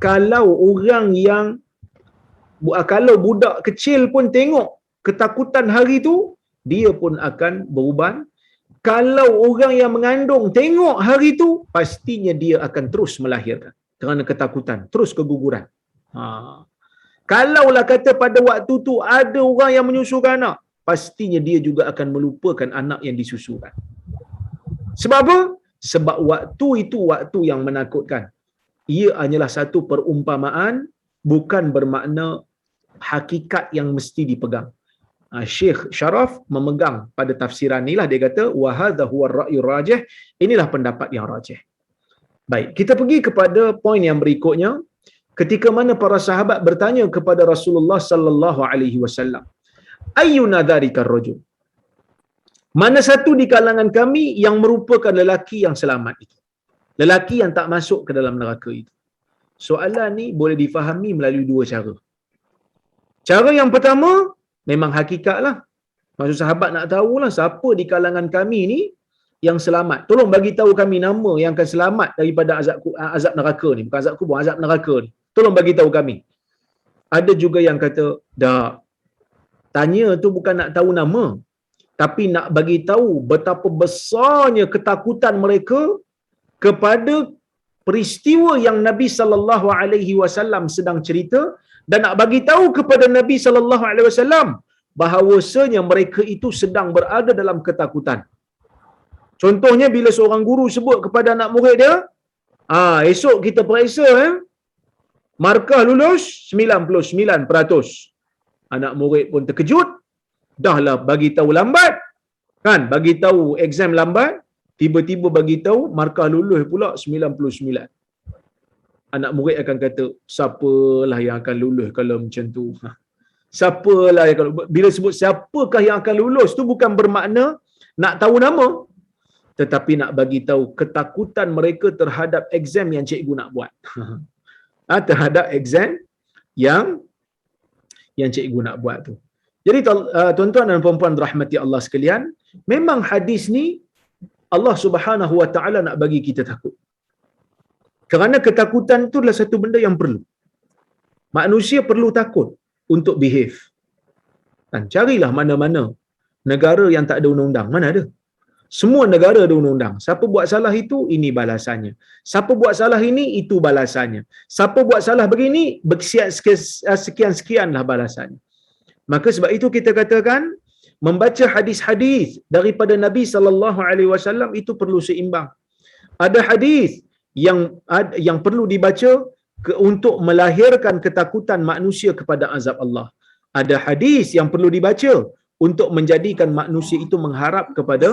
Kalau orang yang, kalau budak kecil pun tengok ketakutan hari itu, dia pun akan beruban. Kalau orang yang mengandung tengok hari itu, pastinya dia akan terus melahirkan kerana ketakutan, terus keguguran. Kalaulah kata pada waktu tu ada orang yang menyusukan anak, pastinya dia juga akan melupakan anak yang disusukan. Sebab apa? Sebab waktu itu waktu yang menakutkan. Ia hanyalah satu perumpamaan, bukan bermakna hakikat yang mesti dipegang. Syekh Syaraf memegang pada tafsiran ni lah, dia kata wa hadha huwa ar-ra'yu rajih, inilah pendapat yang rajih. Baik, kita pergi kepada poin yang berikutnya. ketika mana para sahabat bertanya kepada Rasulullah sallallahu alaihi wasallam, ayyuna dzarikar rajul? Mana satu di kalangan kami yang merupakan lelaki yang selamat itu? Lelaki yang tak masuk ke dalam neraka itu. Soalan ni boleh difahami melalui dua cara. Cara yang pertama, memang hakikatlah. Maksud sahabat nak tahulah siapa di kalangan kami ni yang selamat. Tolong bagi tahu kami nama yang akan selamat daripada azab neraka ni. Bukan azab kubur, azab neraka ni. Tolong bagi tahu kami. Ada juga yang kata, dah. Tanya tu bukan nak tahu nama, tapi nak bagi tahu betapa besarnya ketakutan mereka kepada peristiwa yang Nabi sallallahu alaihi wasallam sedang cerita, dan nak bagi tahu kepada Nabi sallallahu alaihi wasallam bahawasanya mereka itu sedang berada dalam ketakutan. Contohnya bila seorang guru sebut kepada anak murid dia, esok kita periksa markah lulus 99%. Anak murid pun terkejut, dahlah bagi tahu lambat. Kan, bagi tahu exam lambat, tiba-tiba bagi tahu markah lulus pula 99. Anak murid akan kata, siapalah yang akan lulus kalau macam tu? Siapalah yang akan, bila sebut siapakah yang akan lulus tu bukan bermakna nak tahu nama, tetapi nak bagi tahu ketakutan mereka terhadap exam yang cikgu nak buat. Terhadap exam yang cikgu nak buat tu. Jadi tuan-tuan dan puan-puan rahmati Allah sekalian, memang hadis ni Allah Subhanahu wa taala nak bagi kita takut. Kerana ketakutan itu adalah satu benda yang perlu. Manusia perlu takut untuk behave. Dan carilah mana-mana negara yang tak ada undang-undang. Mana ada? Semua negara ada undang-undang. Siapa buat salah itu, ini balasannya. Siapa buat salah ini, itu balasannya. Siapa buat salah begini, sekian-sekianlah balasannya. Maka sebab itu kita katakan, membaca hadis-hadis daripada Nabi sallallahu alaihi wasallam itu perlu seimbang. Ada hadis yang perlu dibaca untuk melahirkan ketakutan manusia kepada azab Allah. Ada hadis yang perlu dibaca untuk menjadikan manusia itu mengharap kepada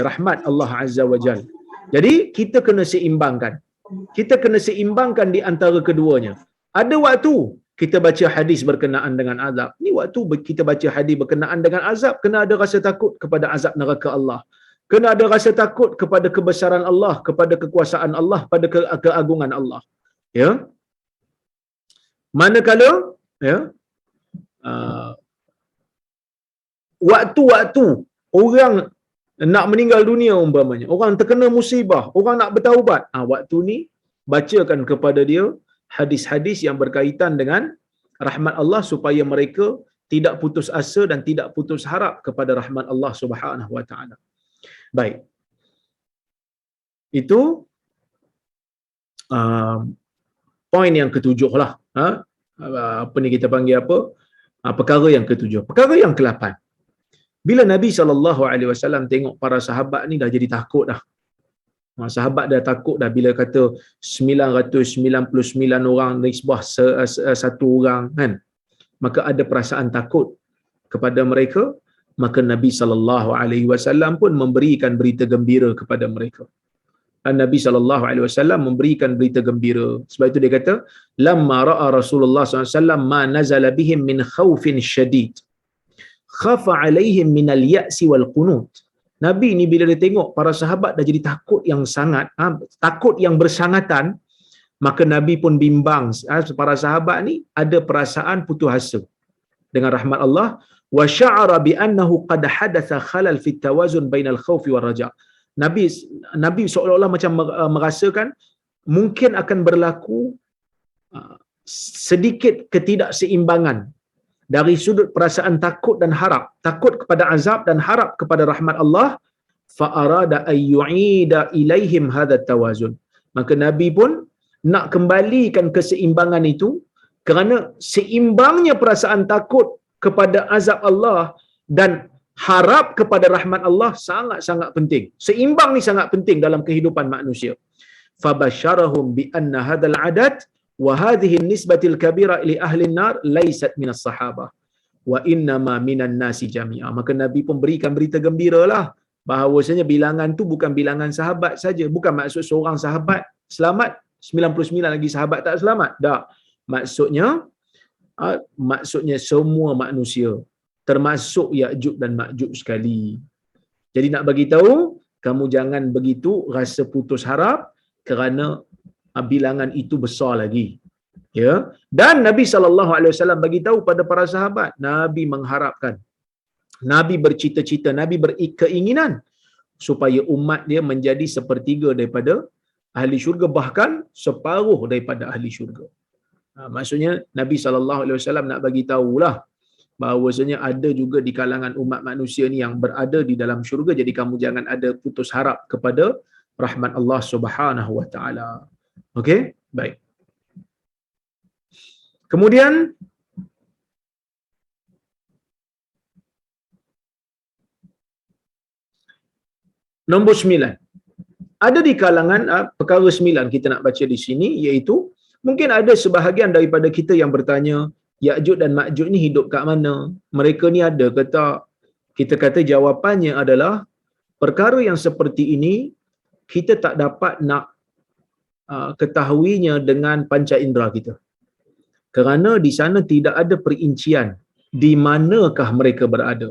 rahmat Allah Azza wa Jal. Jadi kita kena seimbangkan. Kita kena seimbangkan di antara keduanya. Ada waktu kita baca hadis berkenaan dengan azab. Ni waktu kita baca hadis berkenaan dengan azab, kena ada rasa takut kepada azab neraka Allah. Kena ada rasa takut kepada kebesaran Allah, kepada kekuasaan Allah, pada keagungan Allah. Ya. Manakala waktu-waktu orang nak meninggal dunia umpamanya, orang terkena musibah, orang nak bertaubat, waktu ni bacakan kepada dia hadis-hadis yang berkaitan dengan rahmat Allah supaya mereka tidak putus asa dan tidak putus harap kepada rahmat Allah Subhanahu wa taala. Baik. Itu poin yang ketujuh lah. Apa ni kita panggil apa? Perkara yang ketujuh. Perkara yang ke-8. Bila Nabi SAW tengok para sahabat ni dah jadi takut dah. Sahabat dah takut dah bila kata 999 orang nisbah satu orang kan. Maka ada perasaan takut kepada mereka, maka Nabi SAW pun memberikan berita gembira kepada mereka. Dan Nabi SAW memberikan berita gembira. Sebab itu dia kata, lamma ra'a Rasulullah SAW ma nazala bihim min khawfin syadid, khafa alaihim minal ya'si wal qunut. Nabi ni bila dia tengok para sahabat dah jadi takut yang sangat, takut yang bersangatan, maka Nabi pun bimbang. Para sahabat ni ada perasaan putus asa dengan rahmat Allah. Wa sya'ara bi annahu qad hadatha khalal fi tawazun bainal khawfi war raja. Nabi seolah-olah macam merasakan mungkin akan berlaku sedikit ketidakseimbangan dari sudut perasaan takut dan harap, takut kepada azab dan harap kepada rahmat Allah. Fa arada ay yu'ida ilaihim hadha tawazun. Maka Nabi pun nak kembalikan keseimbangan itu, kerana seimbangnya perasaan takut kepada azab Allah dan harap kepada rahmat Allah sangat-sangat penting. Seimbang ni sangat penting dalam kehidupan manusia. Fabasyarahum bi anna hadzal adat wa hadhihi nisbatil kabira li ahli an-nar laysat minas sahabah wa innama minan nasi jami'a. Maka Nabi pun berikan berita gembiralah bahawasanya bilangan tu bukan bilangan sahabat saja, bukan maksud seorang sahabat selamat, 99 lagi sahabat tak selamat. Tak. Maksudnya semua manusia, termasuk Ya'juj dan Ma'juj sekali. Jadi nak bagi tahu, kamu jangan begitu rasa putus harap kerana bilangan itu besar lagi. Ya. Dan Nabi SAW bagi tahu pada para sahabat, Nabi mengharapkan, Nabi bercita-cita, Nabi berkeinginan supaya umat dia menjadi sepertiga daripada ahli syurga, bahkan separuh daripada ahli syurga. Maksudnya Nabi SAW nak bagi tahulah bahawasanya ada juga di kalangan umat manusia ni yang berada di dalam syurga, jadi kamu jangan ada putus harap kepada rahmat Allah Subhanahu wa taala. Okey? Baik. Kemudian nombor 9. Ada di kalangan perkara 9 kita nak baca di sini, iaitu mungkin ada sebahagian daripada kita yang bertanya, Ya'juj dan Ma'juj ni hidup kat mana? Mereka ni ada ke tak? Kita kata jawapannya adalah perkara yang seperti ini kita tak dapat nak ketahuinya dengan panca indera kita. Kerana di sana tidak ada perincian di manakah mereka berada.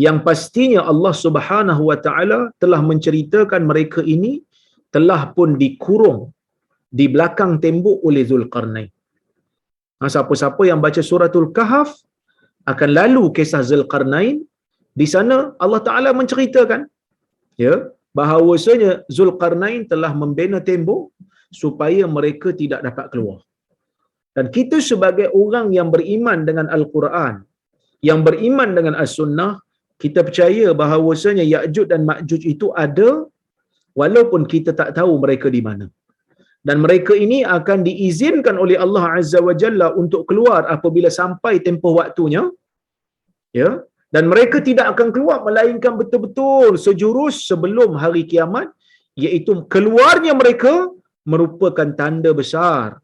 Yang pastinya Allah Subhanahu wa taala telah menceritakan mereka ini telah pun dikurung di belakang tembok oleh Zulkarnain. Siapa-siapa yang baca suratul Kahf akan lalu kisah Zulkarnain. Di sana Allah Taala menceritakan, ya, bahawasanya Zulkarnain telah membina tembok supaya mereka tidak dapat keluar. Dan kita sebagai orang yang beriman dengan Al-Quran, yang beriman dengan As-Sunnah, kita percaya bahawasanya Ya'juj dan Ma'juj itu ada walaupun kita tak tahu mereka di mana. Dan mereka ini akan diizinkan oleh Allah Azza wa Jalla untuk keluar apabila sampai tempoh waktunya, ya, dan mereka tidak akan keluar melainkan betul-betul sejurus sebelum hari kiamat, iaitu keluarnya mereka merupakan tanda besar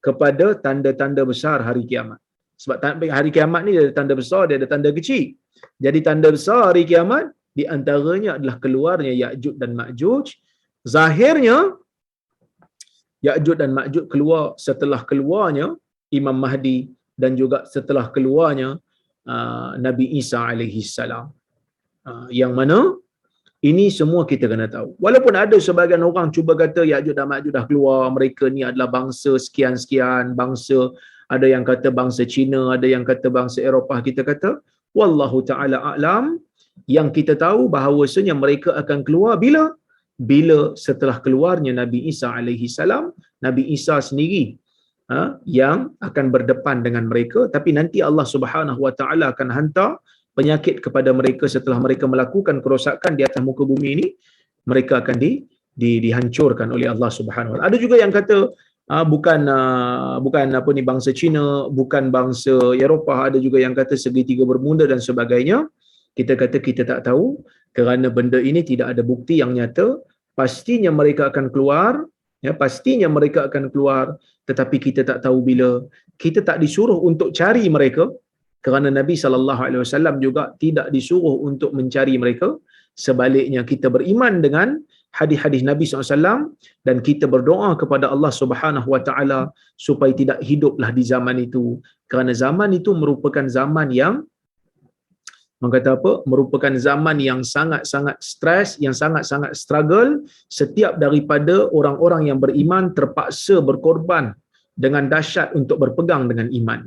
kepada tanda-tanda besar hari kiamat. Sebab hari kiamat ni dia ada tanda besar, dia ada tanda kecil. Jadi tanda besar hari kiamat di antaranya adalah keluarnya Ya'juj dan Ma'juj. Zahirnya Ya'juj dan Ma'juj keluar setelah keluarnya Imam Mahdi dan juga setelah keluarnya Nabi Isa alaihi salam. Yang mana ini semua kita kena tahu. Walaupun ada sebahagian orang cuba kata Ya'juj dan Ma'juj dah keluar, mereka ni adalah bangsa sekian-sekian, bangsa, ada yang kata bangsa Cina, ada yang kata bangsa Eropah. Kita kata wallahu taala a'lam, yang kita tahu bahawasanya mereka akan keluar bila setelah keluarnya Nabi Isa alaihi salam. Nabi Isa sendiri yang akan berdepan dengan mereka, tapi nanti Allah Subhanahu wa taala akan hantar penyakit kepada mereka setelah mereka melakukan kerosakan di atas muka bumi ini. Mereka akan dihancurkan oleh Allah Subhanahu wa taala. Ada juga yang kata bukan apa ni, bangsa Cina, bukan bangsa Eropah. Ada juga yang kata segitiga bermula dan sebagainya. Kita kata kita tak tahu kerana benda ini tidak ada bukti yang nyata. Pastinya mereka akan keluar, ya, pastinya mereka akan keluar, tetapi kita tak tahu bila. Kita tak disuruh untuk cari mereka kerana Nabi SAW juga tidak disuruh untuk mencari mereka. Sebaliknya kita beriman dengan hadis-hadis Nabi SAW dan kita berdoa kepada Allah Subhanahu wa taala supaya tidak hiduplah di zaman itu, kerana zaman itu merupakan zaman yang merupakan zaman yang sangat-sangat stres, yang sangat-sangat struggle. Setiap daripada orang-orang yang beriman terpaksa berkorban dengan dahsyat untuk berpegang dengan iman.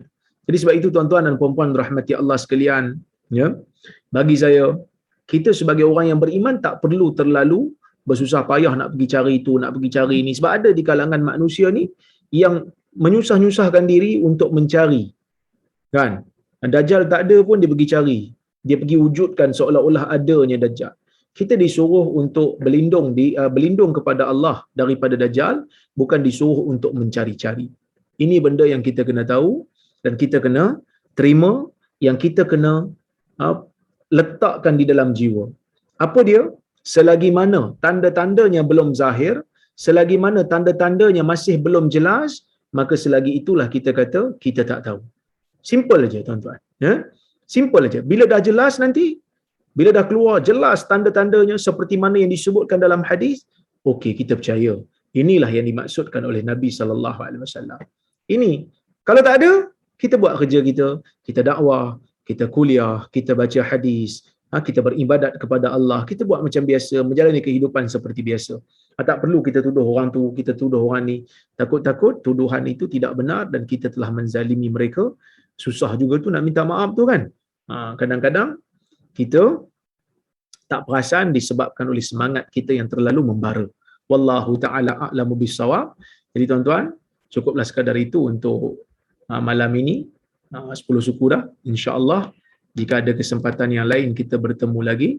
Jadi sebab itu tuan-tuan dan puan-puan rahmati Allah sekalian, ya, bagi saya, kita sebagai orang yang beriman tak perlu terlalu bersusah payah nak pergi cari itu, nak pergi cari ini. Sebab ada di kalangan manusia ni yang menyusah-nyusahkan diri untuk mencari, kan? Dajjal tak ada pun dia pergi cari, dia pergi wujudkan seolah-olah adanya Dajjal. Kita disuruh untuk berlindung kepada Allah daripada Dajjal, bukan disuruh untuk mencari-cari. Ini benda yang kita kena tahu dan kita kena terima, yang kita kena letakkan di dalam jiwa. Apa dia? Selagi mana tanda-tandanya belum zahir, selagi mana tanda-tandanya masih belum jelas, maka selagi itulah kita kata kita tak tahu. Simple aja tuan-tuan, ya. Simple aja. Bila dah jelas nanti, bila dah keluar jelas tanda-tandanya seperti mana yang disebutkan dalam hadis, okey, kita percaya. Inilah yang dimaksudkan oleh Nabi SAW. Ini, kalau tak ada, kita buat kerja kita, kita dakwah, kita kuliah, kita baca hadis, kita beribadat kepada Allah, kita buat macam biasa, menjalani kehidupan seperti biasa. Tak perlu kita tuduh orang tu, kita tuduh orang ni. Takut-takut tuduhan itu tidak benar dan kita telah menzalimi mereka. Susah juga tu nak minta maaf tu kan. Kadang-kadang kita tak perasan disebabkan oleh semangat kita yang terlalu membara. Wallahu ta'ala a'lamu bissawab. Jadi tuan-tuan, cukuplah sekadar itu untuk malam ini. 10 suku dah, insya-Allah. Jika ada kesempatan yang lain kita bertemu lagi.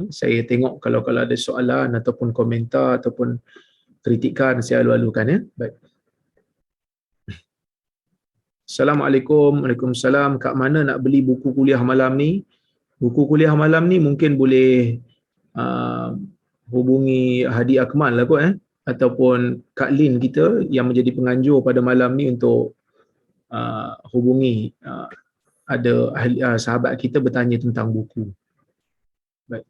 Saya tengok kalau ada soalan ataupun komentar ataupun kritikan, saya alu-alukan ya. Baik. Assalamualaikum. Waalaikumsalam. Kat mana nak beli buku kuliah malam ni? Buku kuliah malam ni mungkin boleh hubungi Hadi Akmal lah kot ataupun Kak Lin kita yang menjadi penganjur pada malam ni untuk hubungi ada ahli, sahabat kita bertanya tentang buku. Baik.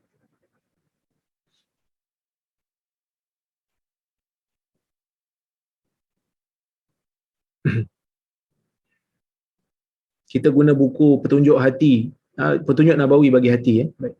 Kita guna buku Petunjuk Hati, Petunjuk Nabawi bagi hati ya. Baik.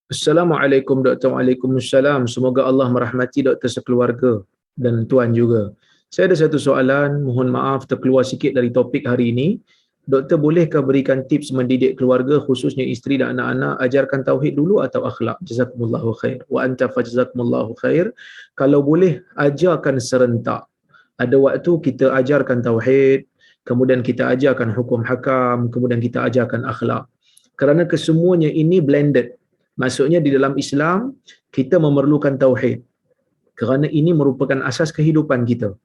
Assalamualaikum Dr. Waalaikumsalam. Semoga Allah merahmati doktor sekeluarga dan tuan juga. Saya ada satu soalan, mohon maaf terkeluar sikit dari topik hari ini. Doktor bolehkah berikan tips mendidik keluarga khususnya isteri dan anak-anak, ajarkan tauhid dulu atau akhlak? Jazakumullahu khair. Wa anta fajazakumullahu khair. Kalau boleh ajarkan serentak. Ada waktu kita ajarkan tauhid, kemudian kita ajarkan hukum hakam, kemudian kita ajarkan akhlak. Kerana kesemuanya ini blended. Maksudnya di dalam Islam kita memerlukan tauhid kerana ini merupakan asas kehidupan kita.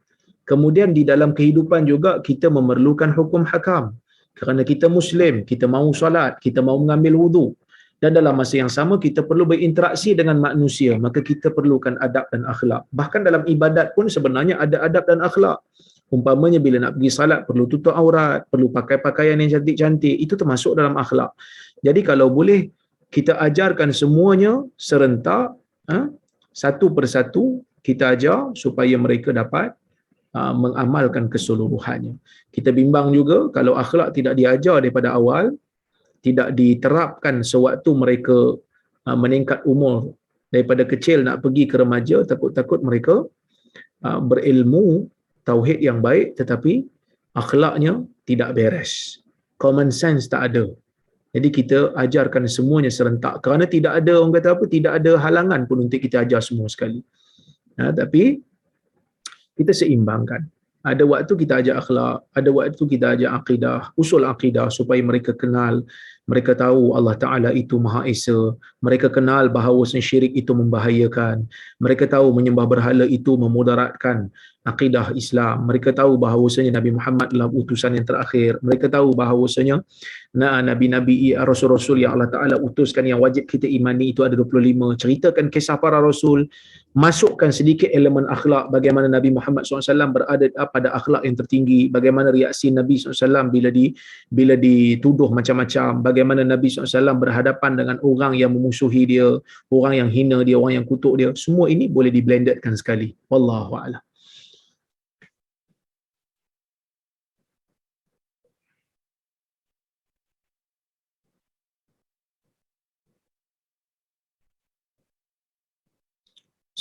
Kemudian di dalam kehidupan juga kita memerlukan hukum hakam kerana kita Muslim, kita mahu solat, kita mahu mengambil wudu, dan dalam masa yang sama kita perlu berinteraksi dengan manusia, maka kita perlukan adab dan akhlak. Bahkan dalam ibadat pun sebenarnya ada adab dan akhlak. Umpamanya bila nak pergi salat perlu tutup aurat, perlu pakai pakaian yang cantik-cantik, itu termasuk dalam akhlak. Jadi kalau boleh kita ajarkan semuanya serentak, satu persatu kita ajar supaya mereka dapat mengamalkan keseluruhannya. Kita bimbang juga kalau akhlak tidak diajar daripada awal, tidak diterapkan sewaktu mereka meningkat umur, daripada kecil nak pergi ke remaja, takut-takut mereka berilmu tauhid yang baik tetapi akhlaknya tidak beres, common sense tak ada. Jadi kita ajarkan semuanya serentak kerana tidak ada, orang kata apa, tidak ada halangan pun untuk kita ajar semua sekali. Tapi kita seimbangkan. Ada waktu kita ajar akhlak, ada waktu kita ajar akidah, usul akidah supaya mereka kenal, mereka tahu Allah Ta'ala itu Maha Esa, mereka kenal bahawa syirik itu membahayakan, mereka tahu menyembah berhala itu memudaratkan akidah Islam, mereka tahu bahawasanya Nabi Muhammad adalah utusan yang terakhir, mereka tahu bahawasanya Nabi-Nabi, Rasul-Rasul yang Allah Ta'ala utuskan yang wajib kita imani itu ada 25, ceritakan kisah para Rasul, masukkan sedikit elemen akhlak, bagaimana Nabi Muhammad SAW berada pada akhlak yang tertinggi, bagaimana reaksi Nabi SAW bila dituduh macam-macam, bagaimana Nabi SAW berhadapan dengan orang yang memusuhi dia, orang yang hina dia, orang yang kutuk dia, semua ini boleh diblendedkan sekali. Wallahu a'lam.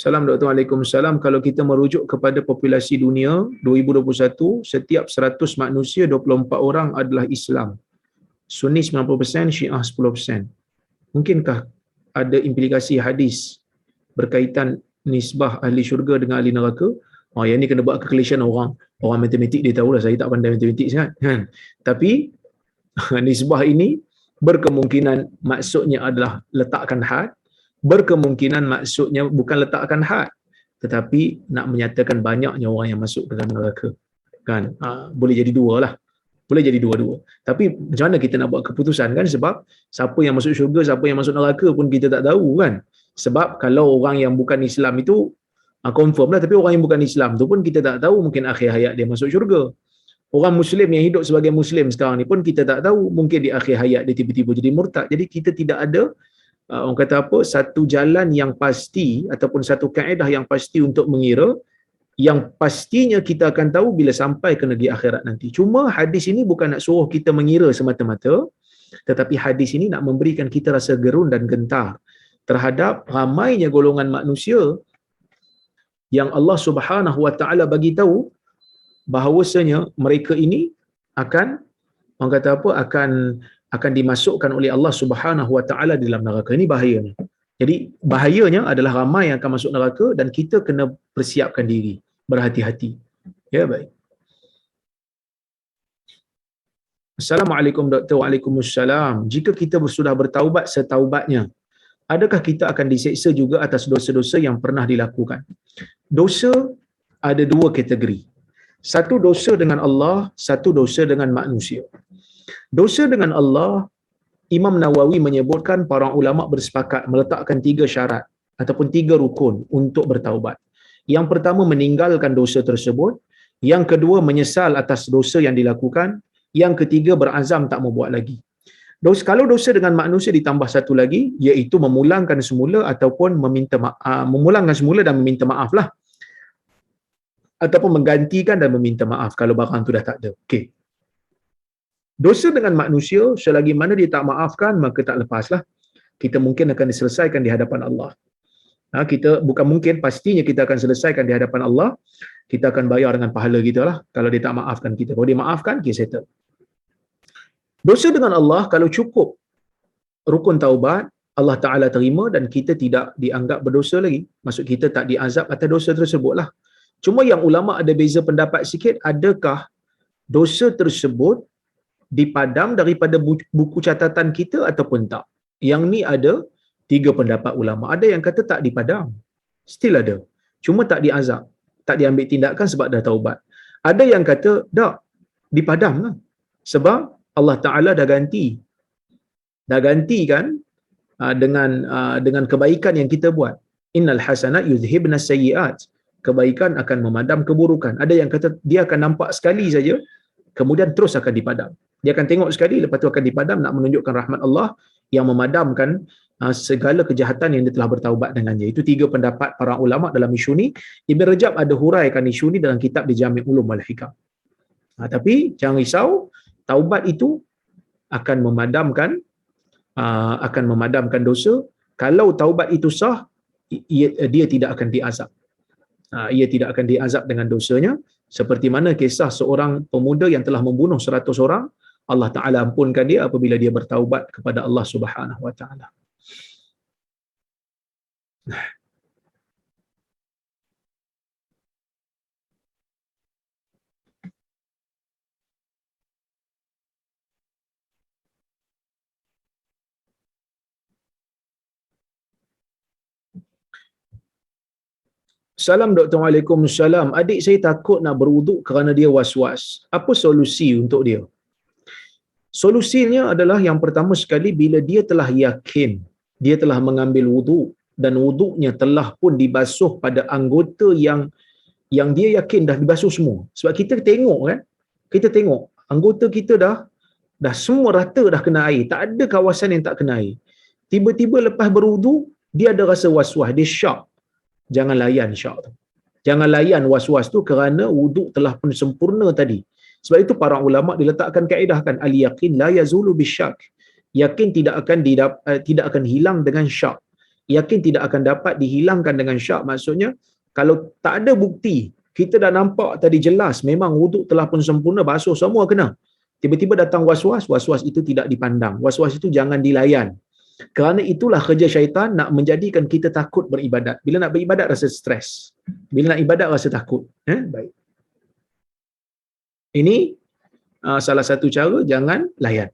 Salam Dr. Waalaikumsalam. Kalau kita merujuk kepada populasi dunia 2021, setiap 100 manusia 24 orang adalah Islam. Sunni 90%, Syiah 10%. Mungkinkah ada implikasi hadis berkaitan nisbah ahli syurga dengan ahli neraka? Oh, yang ni kena buat calculation orang matematik dia tahulah, saya tak pandai matematik sangat kan. Tapi nisbah ini berkemungkinan maksudnya adalah letakkan had, berkemungkinan maksudnya bukan letakkan had, tetapi nak menyatakan banyaknya orang yang masuk ke dalam neraka kan. Boleh jadi dua lah, boleh jadi dua-dua. Tapi macam mana kita nak buat keputusan kan, sebab siapa yang masuk syurga, siapa yang masuk neraka pun kita tak tahu kan. Sebab kalau orang yang bukan Islam itu confirm lah, tapi orang yang bukan Islam tu pun kita tak tahu, mungkin akhir hayat dia masuk syurga. Orang Muslim yang hidup sebagai Muslim sekarang ni pun kita tak tahu, mungkin di akhir hayat dia tiba-tiba jadi murtad. Jadi kita tidak ada orang kata apa, satu jalan yang pasti ataupun satu kaedah yang pasti untuk mengira. Yang pastinya kita akan tahu bila sampai ke negeri akhirat nanti. Cuma hadis ini bukan nak suruh kita mengira semata-mata, tetapi hadis ini nak memberikan kita rasa gerun dan gentar terhadap ramainya golongan manusia yang Allah Subhanahu Wa Taala bagi tahu bahawasanya mereka ini akan, orang kata apa, akan dimasukkan oleh Allah Subhanahu Wa Taala di dalam neraka. Ini bahayanya. Jadi bahayanya adalah ramai yang akan masuk neraka dan kita kena persiapkan diri, berhati-hati. Ya, baik. Assalamualaikum Doktor. Waalaikumsalam. Jika kita sudah bertaubat setaubatnya, adakah kita akan diseksa juga atas dosa-dosa yang pernah dilakukan? Dosa ada dua kategori. Satu dosa dengan Allah, satu dosa dengan manusia. Dosa dengan Allah, Imam Nawawi menyebutkan para ulama bersepakat meletakkan 3 syarat ataupun 3 rukun untuk bertaubat. Yang pertama, meninggalkan dosa tersebut. Yang kedua, menyesal atas dosa yang dilakukan. Yang ketiga, berazam tak mau buat lagi. Kalau dosa dengan manusia ditambah satu lagi, iaitu memulangkan semula ataupun memulangkan semula dan meminta maaf lah. Ataupun menggantikan dan meminta maaf kalau barang tu dah tak ada. Okey. Dosa dengan manusia, selagi mana dia tak maafkan, maka tak lepaslah. Kita mungkin akan diselesaikan di hadapan Allah. Kita bukan mungkin, pastinya kita akan selesaikan di hadapan Allah. Kita akan bayar dengan pahala kita lah kalau dia tak maafkan kita. Kalau dia maafkan, kita settle. Dosa dengan Allah, kalau cukup rukun taubat, Allah Ta'ala terima dan kita tidak dianggap berdosa lagi. Maksud kita tak diazab atas dosa tersebut lah. Cuma yang ulama ada beza pendapat sikit, adakah dosa tersebut dipadam daripada buku catatan kita ataupun tak. Yang ni ada 3 pendapat ulama. Ada yang kata tak dipadam, still ada, cuma tak diazab, tak diambil tindakan sebab dah taubat. Ada yang kata tak, dipadam lah, sebab Allah Ta'ala dah gantikan dengan kebaikan yang kita buat. Innal hasanat yuzhibna sayyi'at. Kebaikan akan memadam keburukan. Ada yang kata dia akan nampak sekali saja, kemudian terus akan dipadam. Dia akan tengok sekali, lepas tu akan dipadam, nak menunjukkan rahmat Allah yang memadamkan segala kejahatan yang dia telah bertaubat dengannya. Itu 3 pendapat para ulama dalam isu ni. Ibn Rajab ada huraikan isu ni dalam kitab di Jami' Ulum wal Hikam. Tapi jangan risau, taubat itu akan memadamkan dosa. Kalau taubat itu sah, dia tidak akan diazab. Ia tidak akan diazab dengan dosanya, seperti mana kisah seorang pemuda yang telah membunuh 100 orang, Allah Ta'ala ampunkan dia apabila dia bertaubat kepada Allah Subhanahu Wa Ta'ala. Salam Doktor. Waalaikumsalam. Adik saya takut nak berwuduk kerana dia was-was. Apa solusi untuk dia? Solusinya adalah yang pertama sekali, bila dia telah yakin dia telah mengambil wuduk dan wuduknya telah pun dibasuh pada anggota yang dia yakin dah dibasuh semua. Sebab kita tengok kan, kita tengok anggota kita dah semua rata dah kena air, tak ada kawasan yang tak kena air. Tiba-tiba lepas berwuduk dia ada rasa was-was, dia syak. Jangan layan syak tu. Jangan layan was-was tu kerana wuduk telah pun sempurna tadi. Sebab itu para ulama diletakkan kaedah kan, al-yaqin la yazulu bisyak. Yakin tidak akan hilang dengan syak. Yakin tidak akan dapat dihilangkan dengan syak. Maksudnya kalau tak ada bukti, kita dah nampak tadi jelas memang wuduk telah pun sempurna, basuh semua kena. Tiba-tiba datang was-was, was-was itu tidak dipandang. Was-was itu jangan dilayan. Kerana itulah kerja syaitan, nak menjadikan kita takut beribadat. Bila nak beribadat rasa stres. Bila nak ibadat rasa takut. Baik. Ini salah satu cara, jangan layan.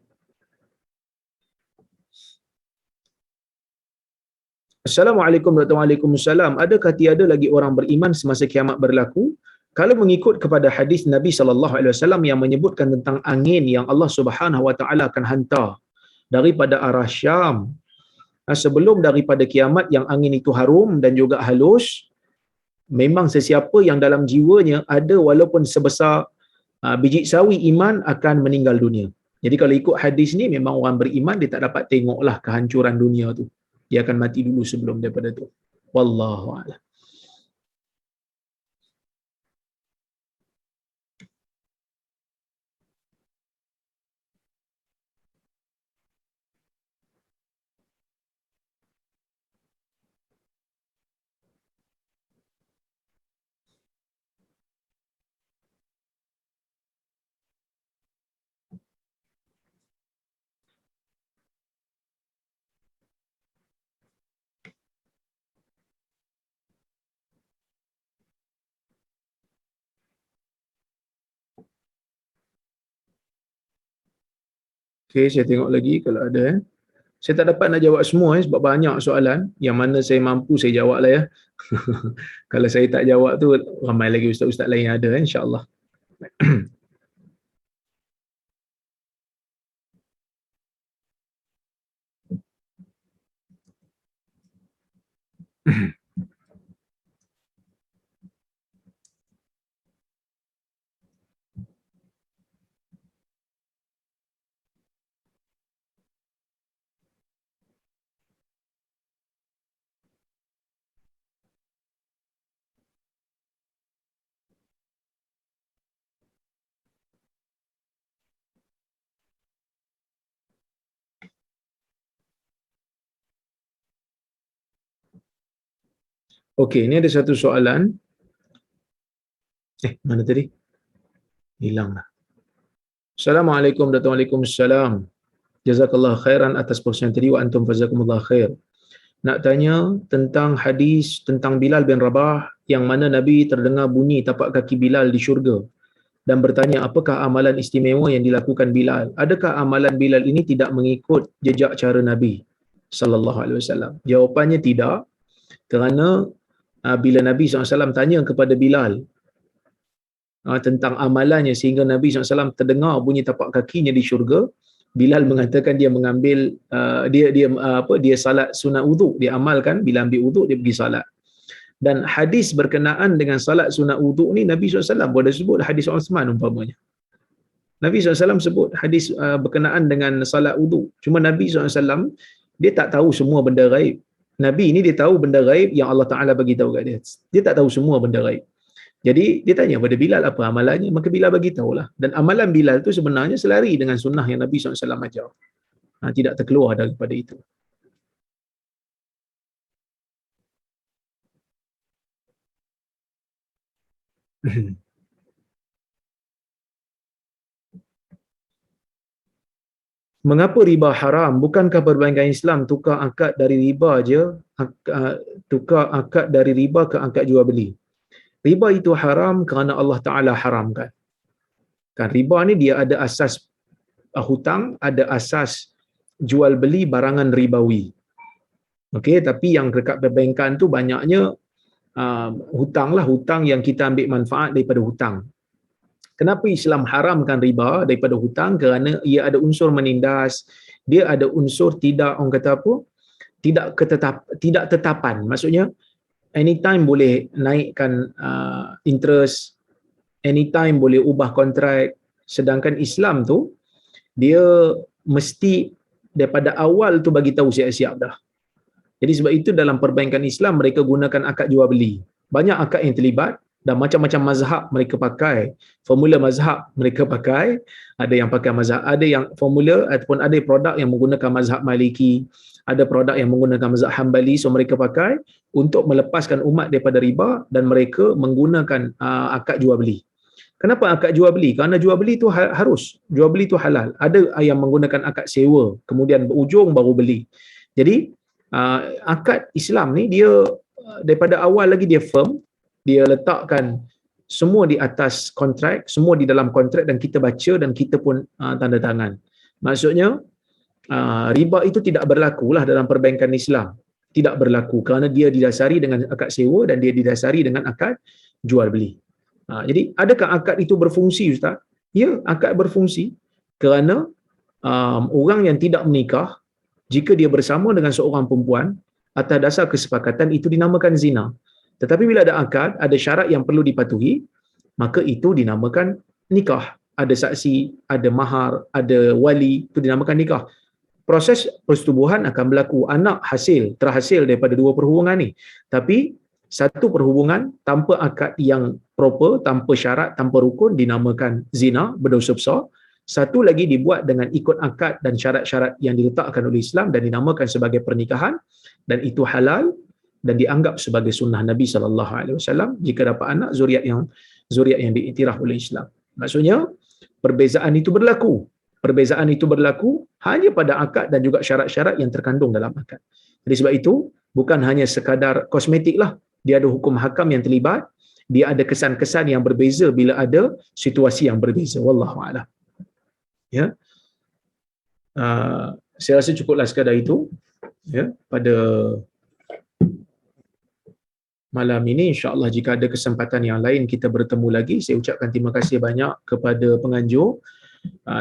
Assalamualaikum warahmatullahi wabarakatuh. Adakah tiada lagi orang beriman semasa kiamat berlaku? Kalau mengikut kepada hadis Nabi sallallahu alaihi wasallam yang menyebutkan tentang angin yang Allah Subhanahu wa taala akan hantar daripada arah Syam sebelum daripada kiamat, yang angin itu harum dan juga halus, memang sesiapa yang dalam jiwanya ada walaupun sebesar biji sawi iman akan meninggal dunia. Jadi kalau ikut hadis ni, memang orang beriman dia tak dapat tengoklah kehancuran dunia tu. Dia akan mati dulu sebelum daripada tu. Wallahu a'lam. Okey, saya tengok lagi kalau ada. Saya tak dapat nak jawab semua sebab banyak soalan. Yang mana saya mampu saya jawab lah ya. Kalau saya tak jawab tu, ramai lagi ustaz-ustaz lain yang ada insya-Allah. Okey, ini ada satu soalan. Mana tadi? Hilang dah. Assalamualaikum warahmatullahi wabarakatuh. Jazakallah khairan atas perkongsian tadi wa antum fazakumullah khair. Nak tanya tentang hadis tentang Bilal bin Rabah yang mana Nabi terdengar bunyi tapak kaki Bilal di syurga dan bertanya apakah amalan istimewa yang dilakukan Bilal? Adakah amalan Bilal ini tidak mengikut jejak cara Nabi sallallahu alaihi wasallam? Jawapannya tidak, kerana bila Nabi SAW tanya kepada Bilal tentang amalannya sehingga Nabi SAW terdengar bunyi tapak kakinya di syurga, Bilal mengatakan dia mengambil dia salat sunat wuduk, dia amalkan, bila ambil wuduk dia pergi salat. Dan hadis berkenaan dengan salat sunat wuduk ni Nabi SAW boleh sebut hadis Uthman umpamanya. Nabi SAW sebut hadis berkenaan dengan salat wuduk. Cuma Nabi SAW dia tak tahu semua benda gaib. Nabi ni dia tahu benda gaib yang Allah Ta'ala bagi tahu kat dia. Dia tak tahu semua benda gaib. Jadi dia tanya pada Bilal apa amalannya, maka Bilal bagi tahulah. Dan amalan Bilal tu sebenarnya selari dengan sunnah yang Nabi SAW ajar. Tidak terkeluar daripada itu. Mengapa riba haram? Bukankah perbankan Islam tukar akad dari riba je, tukar akad dari riba ke akad jual beli? Riba itu haram kerana Allah Ta'ala haramkan. Kan riba ni dia ada asas hutang, ada asas jual beli barangan ribawi. Okey, tapi yang dekat perbankan tu banyaknya hutang lah, hutang yang kita ambil manfaat daripada hutang. Kenapa Islam haramkan riba daripada hutang? Kerana ia ada unsur menindas, dia ada unsur tidak, orang kata apa? Tidak tetapan. Maksudnya anytime boleh naikkan interest, anytime boleh ubah kontrak. Sedangkan Islam tu dia mesti daripada awal tu bagi tahu siap-siap dah. Jadi sebab itu dalam perbankan Islam mereka gunakan akad jual beli. Banyak akad yang terlibat dan macam-macam mazhab mereka pakai. Formula mazhab mereka pakai, ada yang pakai mazhab, ada yang formula ataupun ada produk yang menggunakan mazhab Maliki, ada produk yang menggunakan mazhab Hambali, so mereka pakai untuk melepaskan umat daripada riba dan mereka menggunakan akad jual beli. Kenapa akad jual beli? Kerana jual beli itu harus, jual beli itu halal. Ada yang menggunakan akad sewa, kemudian berujung baru beli. Jadi akad Islam ni dia daripada awal lagi dia firm, dia letakkan semua di atas kontrak, semua di dalam kontrak dan kita baca dan kita pun tanda tangan. Maksudnya riba itu tidak berlaku lah dalam perbankan Islam. Tidak berlaku kerana dia didasari dengan akad sewa dan dia didasari dengan akad jual beli. Jadi adakah akad itu berfungsi, Ustaz? Ya, akad berfungsi kerana orang yang tidak menikah, jika dia bersama dengan seorang perempuan atas dasar kesepakatan, itu dinamakan zina. Tetapi bila ada akad, ada syarat yang perlu dipatuhi, maka itu dinamakan nikah. Ada saksi, ada mahar, ada wali, itu dinamakan nikah. Proses persetubuhan akan berlaku, anak terhasil daripada dua perhubungan ni. Tapi satu perhubungan tanpa akad yang proper, tanpa syarat, tanpa rukun, dinamakan zina, berdosa besar. Satu lagi dibuat dengan ikut akad dan syarat-syarat yang diletakkan oleh Islam dan dinamakan sebagai pernikahan, dan itu halal dan dianggap sebagai sunnah Nabi SAW jika dapat anak zuriat yang diiktiraf oleh Islam. Maksudnya perbezaan itu berlaku. Perbezaan itu berlaku hanya pada akad dan juga syarat-syarat yang terkandung dalam akad. Jadi sebab itu bukan hanya sekadar kosmetik lah. Dia ada hukum hakam yang terlibat. Dia ada kesan-kesan yang berbeza bila ada situasi yang berbeza. Wallahu a'lam. Ya. Saya rasa cukuplah sekadar itu. Ya, pada malam ini, insya-Allah jika ada kesempatan yang lain kita bertemu lagi. Saya ucapkan terima kasih banyak kepada penganjur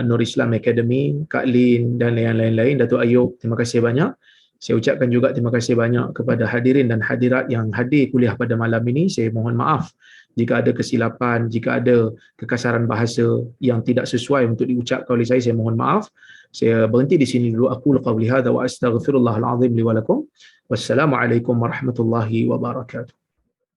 Nur Islam Academy, Kak Lin dan yang lain-lain, Datuk Ayub, terima kasih banyak. Saya ucapkan juga terima kasih banyak kepada hadirin dan hadirat yang hadir kuliah pada malam ini. Saya mohon maaf jika ada kesilapan, jika ada kekasaran bahasa yang tidak sesuai untuk diucapkan oleh saya mohon maaf. Saya berhenti di sini dulu. Aku qauli hadza wa astaghfirullahal azim li wa lakum. Wassalamualaikum warahmatullahi wabarakatuh.